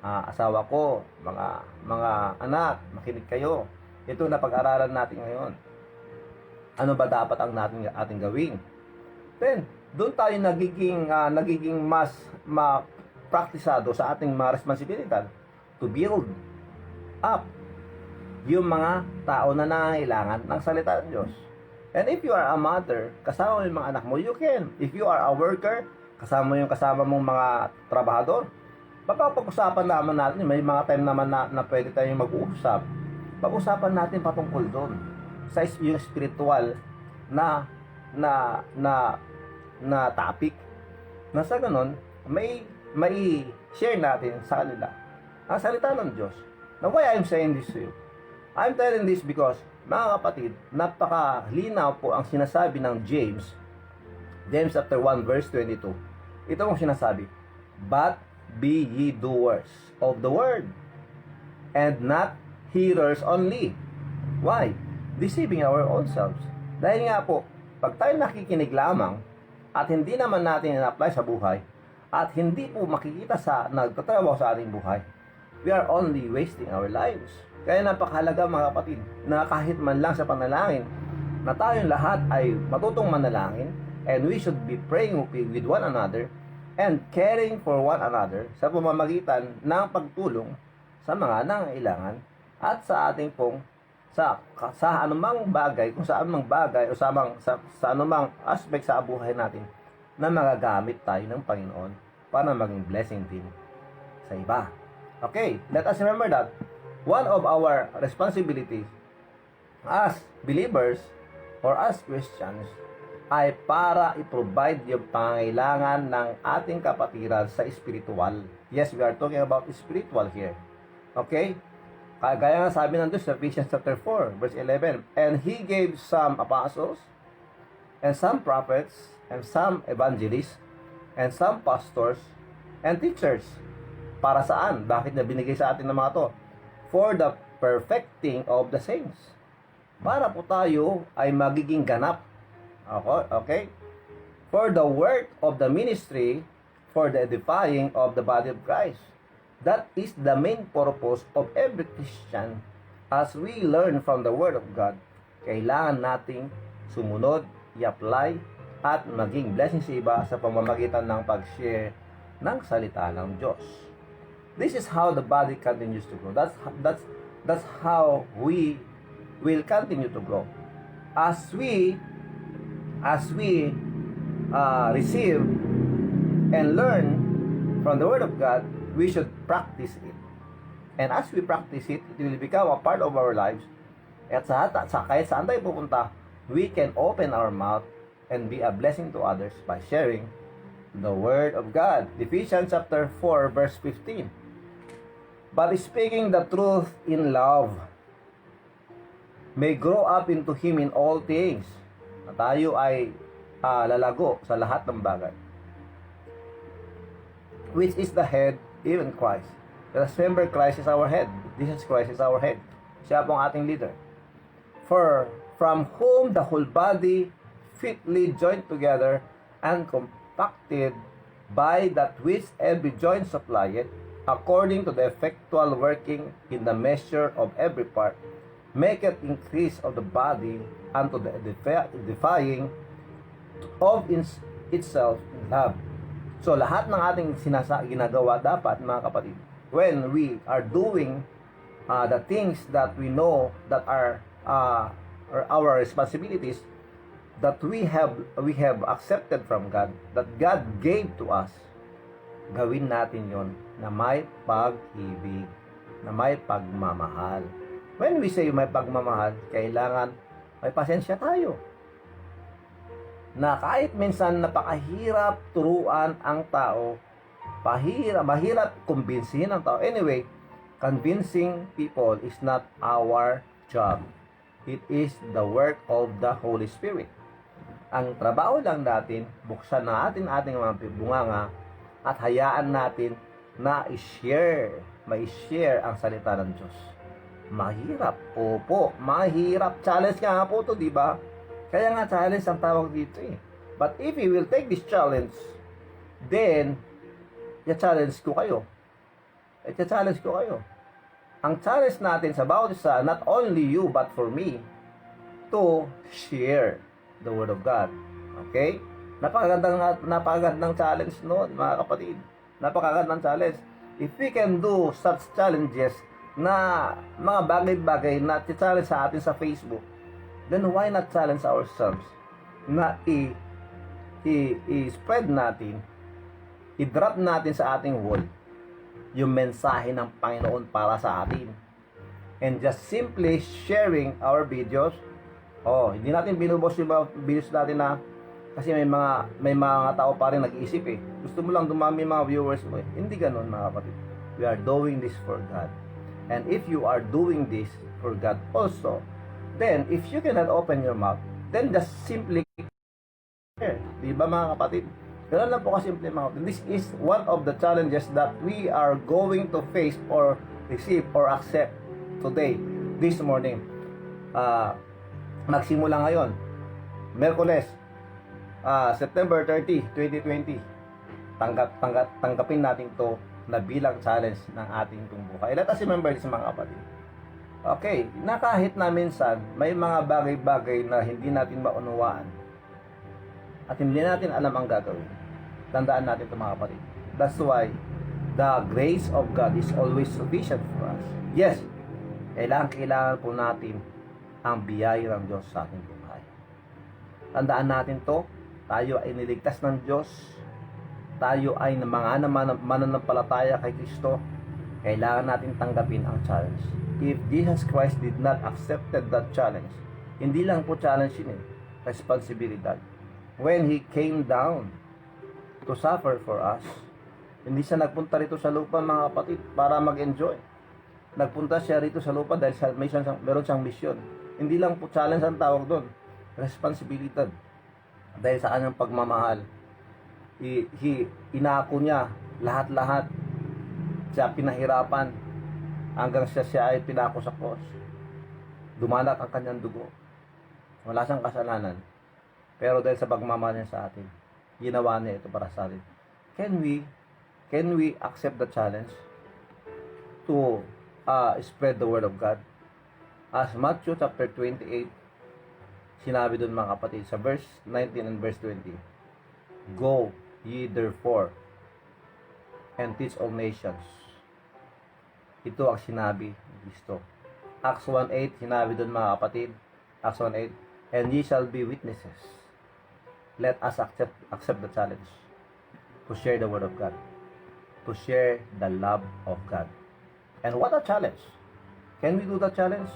Asawa ko, mga anak, makinig kayo. Ito na pag-aralan natin ngayon. Ano ba dapat ang ating gawin? Then, doon tayo nagiging mas praktisado sa ating mga responsibilidad to build up yung mga tao na nangangailangan ng salita ng Diyos. And if you are a mother, kasama mo yung mga anak mo, you can. If you are a worker, kasama mong mga trabahador, baka pag-usapan naman natin, may mga time naman na pwede tayong mag-uusap. Pag-usapan natin patungkol doon sa yung spiritual na topic. Na sa ganun, may share natin sa kanila ang salita ng Diyos. Now, why I'm saying this to you? I'm telling this because, mga kapatid, napakalinaw po ang sinasabi ng James chapter 1 verse 22. Ito ang sinasabi, but be ye doers of the word, and not hearers only. Why? Deceiving our own selves. Dahil nga po, pag tayo nakikinig lamang, at hindi naman natin in-apply sa buhay, at hindi po makikita sa nagtatrabaho sa ating buhay, we are only wasting our lives. Kaya napakahalaga mga kapatid, na kahit man lang sa panalangin, na tayong lahat ay matutong manalangin, and we should be praying with one another, and caring for one another sa pamamagitan ng pagtulong sa mga nangailangan at sa ating pong sa anumang bagay, kung sa anumang bagay o sa anumang aspect sa buhay natin na magagamit tayo ng Panginoon para maging blessing din sa iba. Okay, let us remember that one of our responsibilities as believers or as Christians ay para i-provide yung pangailangan ng ating kapatiran sa spiritual. Yes, we are talking about spiritual here. Okay? Kaya nga sabi ng Diyos sa Ephesians chapter 4, verse 11, and He gave some apostles, and some prophets, and some evangelists, and some pastors, and teachers. Para saan? Bakit na binigay sa atin ng mga to? For the perfecting of the saints. Para po tayo ay magiging ganap. Okay? For the work of the ministry, for the edifying of the body of Christ. That is the main purpose of every Christian. As we learn from the Word of God, kailangan nating sumunod, i-apply, at maging blessing sa iba sa pamamagitan ng pag-share ng salita ng Diyos. This is how the body continues to grow. That's how we will continue to grow. As we receive and learn from the Word of God, we should practice it. And as we practice it, it will become a part of our lives. At kahit saan tayo pupunta, we can open our mouth and be a blessing to others by sharing the Word of God. Ephesians chapter 4, verse 15. But speaking the truth in love, may grow up into Him in all things. Na tayo ay lalago sa lahat ng bagay. Which is the head, even Christ. Because remember, Christ is our head. Jesus Christ is our head. Siya po ang ating leader. For from whom the whole body fitly joined together and compacted by that which every joint supplieth, according to the effectual working in the measure of every part, maketh increase of the body unto the edifying of itself in love. So, lahat ng ating ginagawa dapat, mga kapatid, when we are doing the things that we know that are our responsibilities, that we have accepted from God, that God gave to us, gawin natin yon na may pag-ibig, na may pagmamahal. When we say may pagmamahal, kailangan may pasensya tayo. Na kahit minsan napakahirap turuan ang tao, mahirap kumbinsihin ang tao. Anyway, convincing people is not our job. It is the work of the Holy Spirit. Ang trabaho lang natin, buksan natin ating mga bunganga at hayaan natin na ma-share ang salita ng Diyos. Mahirap. Opo, mahirap. Challenge nga po to, di ba? Kaya nga challenge ang tawag dito eh. But if you will take this challenge, then i-challenge ko kayo. I-challenge ko kayo. Ang challenge natin sa bawat isa, not only you but for me, to share the Word of God. Okay? Napakagandang challenge noon, mga kapatid. Napakagandang challenge. If we can do such challenges na mga bagay-bagay na challenge sa atin sa Facebook, then why not challenge ourselves na i-spread natin, i-drop natin sa ating wall yung mensahe ng Panginoon para sa atin. And just simply sharing our videos. Hindi natin binubos yung mga videos natin na kasi may mga tao pa rin nag-iisip eh. Gusto mo lang dumami mga viewers mo eh. Hindi ganoon, mga kapatid. We are doing this for God. And if you are doing this for God also, then if you cannot open your mouth, then just simply share. Di ba mga kapatid? Ganun lang po kasimple mga kapatid. This is one of the challenges that we are going to face or receive or accept today, this morning. Magsimula ngayon, Miyerkules, September 30, 2020. Tanggapin natin to na bilang challenge ng ating buhay. Let us remember this mga kapatid. Okay, na kahit na minsan may mga bagay-bagay na hindi natin maunawaan at hindi natin alam ang gagawin, tandaan natin ito mga kapatid. That's why the grace of God is always sufficient for us. Yes, kailangan po natin ang biyaya ng Diyos sa ating buhay. Tandaan natin to, tayo ay niligtas ng Diyos, tayo ay mga mananampalataya kay Kristo, kailangan natin tanggapin ang challenge. If Jesus Christ did not accepted that challenge, hindi lang po challenge yun responsibilidad. When He came down to suffer for us, hindi siya nagpunta rito sa lupa mga kapatid para mag-enjoy. Nagpunta siya rito sa lupa dahil meron siyang misyon. Hindi lang po challenge ang tawag doon, responsibilidad. Dahil sa kanyang pagmamahal, inako niya lahat-lahat. Siya pinahirapan hanggang siya ay pinako sa cross. Dumanak ang kanyang dugo. Wala siyang kasalanan. Pero dahil sa pagmamahal niya sa atin, ginawa niya ito para sa atin. Can we accept the challenge to spread the word of God? As Matthew chapter 28, sinabi doon mga kapatid sa verse 19 and verse 20, Go ye therefore and teach all nations. Ito ang sinabi ni Kristo. Acts 1:8, sinabi doon mga kapatid, Acts 1:8, and ye shall be witnesses. Let us accept the challenge to share the word of God, to share the love of God. And what a challenge! Can we do the challenge?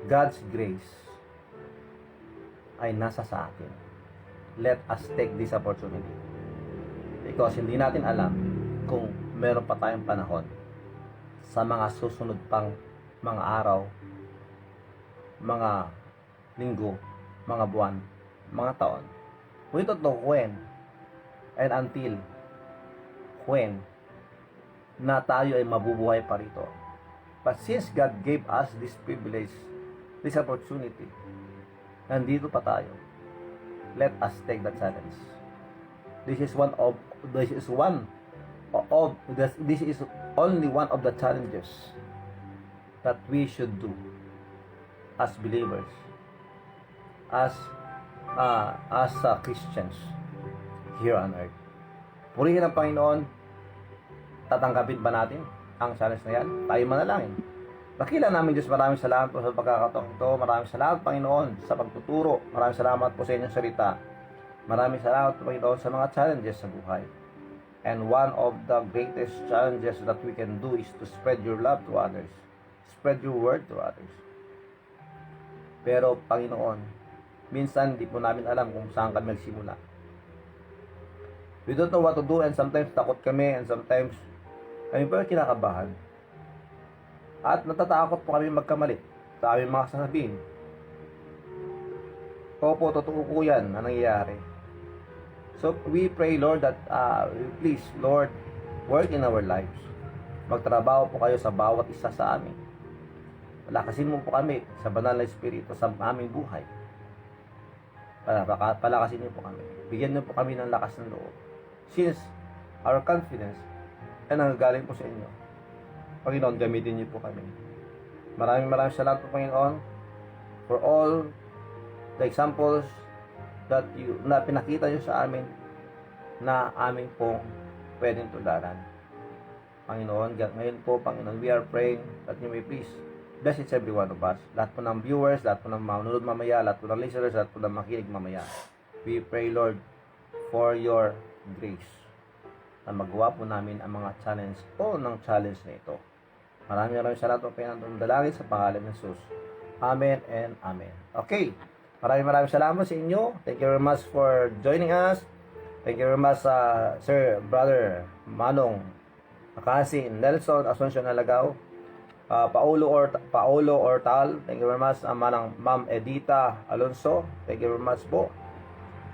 God's grace ay nasa sa atin. Let us take this opportunity. Because hindi natin alam kung meron pa tayong panahon sa mga susunod pang mga araw, mga linggo, mga buwan, mga taon. We don't know when and until when na tayo ay mabubuhay pa rito. But since God gave us this privilege, this opportunity, nandito pa tayo. Let us take the challenge. This is only one of the challenges that we should do as believers, as Christians here on earth. Purihin ang Panginoon. Tatanggapin ba natin ang challenge na yan? Tayo manalangin. Dakila namin Diyos, maraming salamat po sa pagkakataon ito. Maraming salamat Panginoon sa pagtuturo. Maraming salamat po sa inyong salita. Maraming salamat po Panginoon sa mga challenges sa buhay. And one of the greatest challenges that we can do is to spread your love to others. Spread your word to others. Pero Panginoon, minsan di po namin alam kung saan kami magsimula. We don't know what to do and sometimes takot kami and sometimes kami pa kinakabahan. At natatakot po kami magkamali sa aming mga sasabihin. Opo, totoo po yan na nangyayari. So we pray Lord that please Lord, work in our lives. Magtrabaho po kayo sa bawat isa sa amin. Palakasin mo po kami sa banal na espiritu sa aming buhay. Palakasin niyo po kami. Bigyan niyo po kami ng lakas ng loob. Since our confidence ay nanggagaling po sa inyo, Panginoon, gamitin niyo po kami. Maraming salamat po Panginoon for all the examples that na pinakita niyo sa amin na aming pong pwedeng tularan. Panginoon, ngayon po Panginoon, we are praying that you may please bless each every one of us. Lahat po ng viewers, lahat po ng manunod mamaya, lahat po ng listeners, lahat po ng makinig mamaya. We pray Lord for your grace na magawa po namin ang mga challenge o ng challenge na ito. Maraming salamat po Panginoon. Dalangin sa pangalan ng Jesus. Amen and Amen. Okay. Maraming salamat sa inyo. Thank you very much for joining us. Thank you very much Sir, Brother Manong Kasi Nelson Asuncion Alagao, Paulo Ortal, thank you very much. Manang Ma'am Edita Alonso, thank you very much po.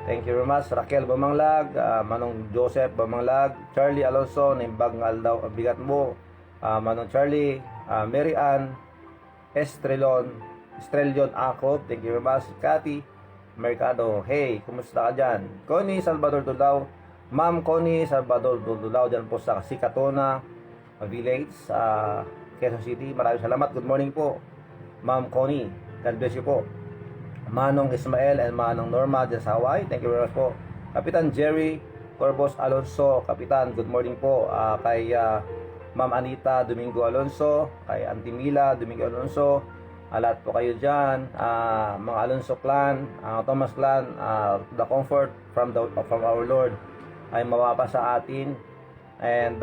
Thank you very much. Raquel Bamanglag, Manong Joseph Bamanglag, Charlie Alonso, Nimbangal daw bigat mo. Manong Charlie, Mary Ann Estrelion Acob, thank you very much. Cathy Mercado, hey, kumusta ka dyan? Connie Salvador Dulao, Ma'am Connie Salvador Dulao dyan po sa Sikatona Village, Quezon City. Maraming salamat. Good morning po, Ma'am Connie. God bless you po. Manong Ismael and Manong Norma dyan sa Hawaii, thank you very much po. Kapitan Jerry Corbos Alonso, Kapitan, good morning po. Kay Ma'am Anita Domingo Alonso, kay Auntie Mila Domingo Alonso, lahat po kayo dyan, mga Alonso clan, Thomas clan, the comfort from our Lord ay mawapa sa atin. And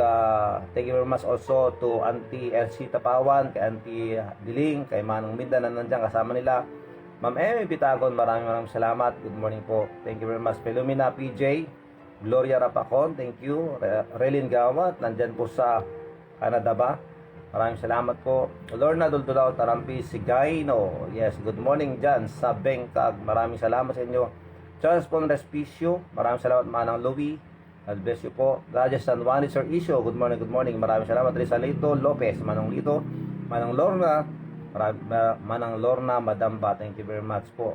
thank you very much also to Auntie Elsie Tapawan, kay Auntie Diling, kay Manong Minda na nandiyan kasama nila. Ma'am Emmy Pitagon, maraming salamat. Good morning po. Thank you very much. Pelumina PJ, Gloria Rapacon, thank you. Relin Gawat, nandyan po sa Canada ba? Maraming salamat po. Lorna Duldulao Tarampi Sigaino, yes, good morning dyan sa Bengkag. Maraming salamat sa inyo. Charles Pon Respicio, maraming salamat. Manang Louie, God bless you po. Rajesh San Juanis Sir Isyo, good morning, good morning. Maraming salamat. Rizalito Lopez, Manong Lito, Manang Lorna, Manang Lorna Madamba, thank you very much po.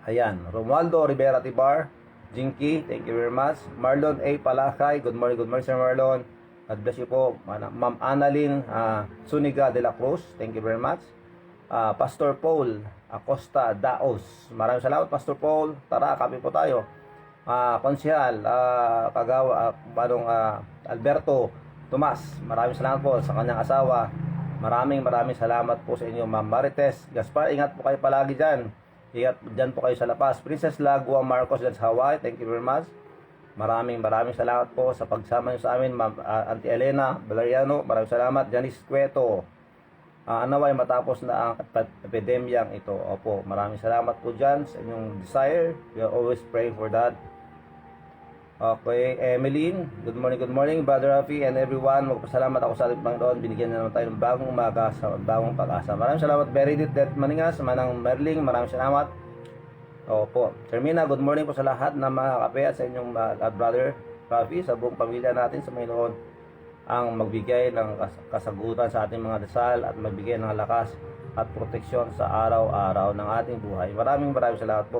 Ayan, Romualdo Rivera Tibar, Jinky, thank you very much. Marlon A. Palakay, good morning Sir Marlon, God bless you po. Ma'am Annalyn Suniga de la Cruz, thank you very much. Pastor Paul Acosta Daos, maraming salamat Pastor Paul. Tara, kape po tayo. Konsehal Kagawa, Alberto Tomas, maraming salamat po sa kanyang asawa. Maraming salamat po sa inyo, Ma'am Marites Gaspar. Ingat po kayo palagi dyan. Ingat dyan po kayo sa La Paz. Princess Lagua Marcos dyan sa Hawaii, thank you very much. Maraming salamat po sa pagsama nyo sa amin, Ma'am Auntie Elena Valeriano, maraming salamat. Janice Cueto, naway matapos na ang epidemyang ito. Opo, maraming salamat po dyan sa inyong desire. We are always praying for that. Okay, Emeline, good morning, Brother Rafi and everyone. Magpasalamat ako sa ating Panginoon. Binigyan na naman tayo ng bagong umaga sa bagong pag-asa. Maraming salamat, Beridit Det Maningas, Manang Merling, maraming salamat. Opo, Termina, good morning po sa lahat na mga kape at sa inyong Brother Rafi, sa buong pamilya natin sa Panginoon, ang magbigay ng kasagutan sa ating mga dasal at magbigay ng lakas at proteksyon sa araw-araw ng ating buhay. Maraming salamat po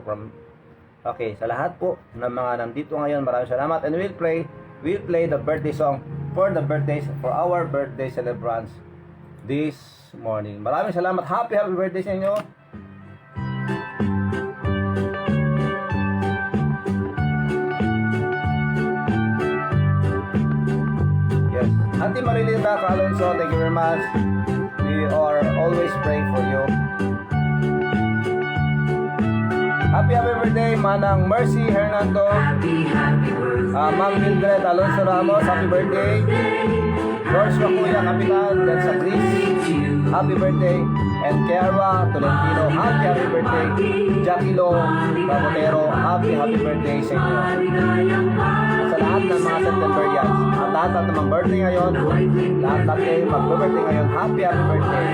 Okay, sa lahat po ng mga nandito ngayon, maraming salamat. And we'll play the birthday song for our birthday celebrants this morning. Maraming salamat. Happy birthday sa inyo. Yes. Auntie Marilinda Alonso, thank you very much. We are always praying for you. Happy birthday, Manang Mercy Hernando. Happy birthday. Ma'am Mildred Alonso Ramos, happy birthday. George Makuya, Kapitan, dan sa Chris, happy birthday. And Kiara Tolentino, happy birthday. Jackie Lo Ramotero, happy birthday sa inyo. Sa lahat ng mga Septemberians, at lahat ng mga birthday ngayon, lahat kayo mag-birthday ngayon, happy birthday.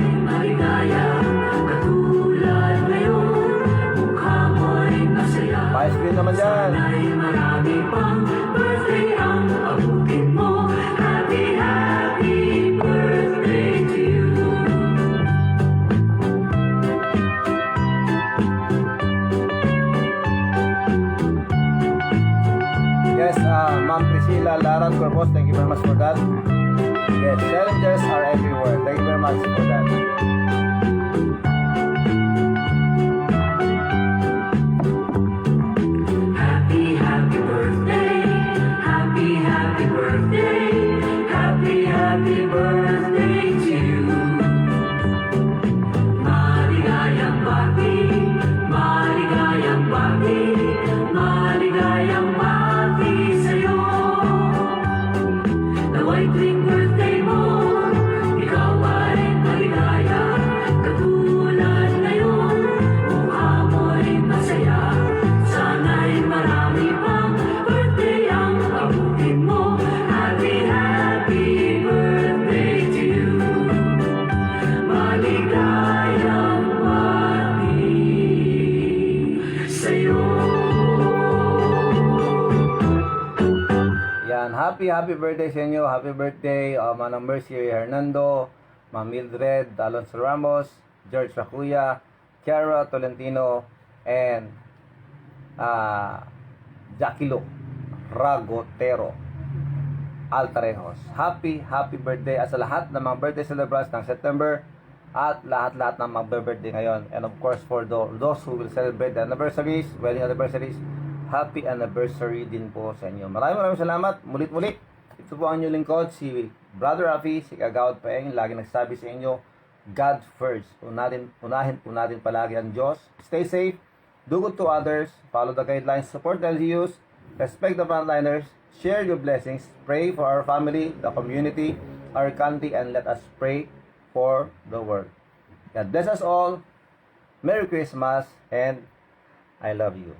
Pa-ice cream naman dyan. Marami pang birthday ang abutin mo. Happy birthday to you. Yes, Ma'am Priscilla Laran Corpus, thank you very much for that. Yes, challenges are everywhere. Thank you very much for that. Happy birthday to you. Maligayang bati, maligayang bati, maligayang bati sa'yo. happy birthday sa inyo. Happy birthday, Manang Mercy Hernando, Ma'am Mildred Alonso Ramos, George Racuya, Kiara Tolentino, and Jackie Lu Ragotero Altarejos. Happy birthday at sa lahat ng mga birthday celebrants ng September at lahat ng mga birthday ngayon. And of course, for those who will celebrate the anniversaries, wedding anniversaries, happy anniversary din po sa inyo. Maraming salamat. Mulit-mulit. Ito po ang inyong lingkod, si Brother Rafi, si Kagawad Paeng. Lagi nagsabi sa inyo, God first. Unahin po natin palagi ang Diyos. Stay safe. Do good to others. Follow the guidelines. Support the LGUs. Respect the frontliners. Share your blessings. Pray for our family, the community, our country, and let us pray for the world. God bless us all. Merry Christmas, and I love you.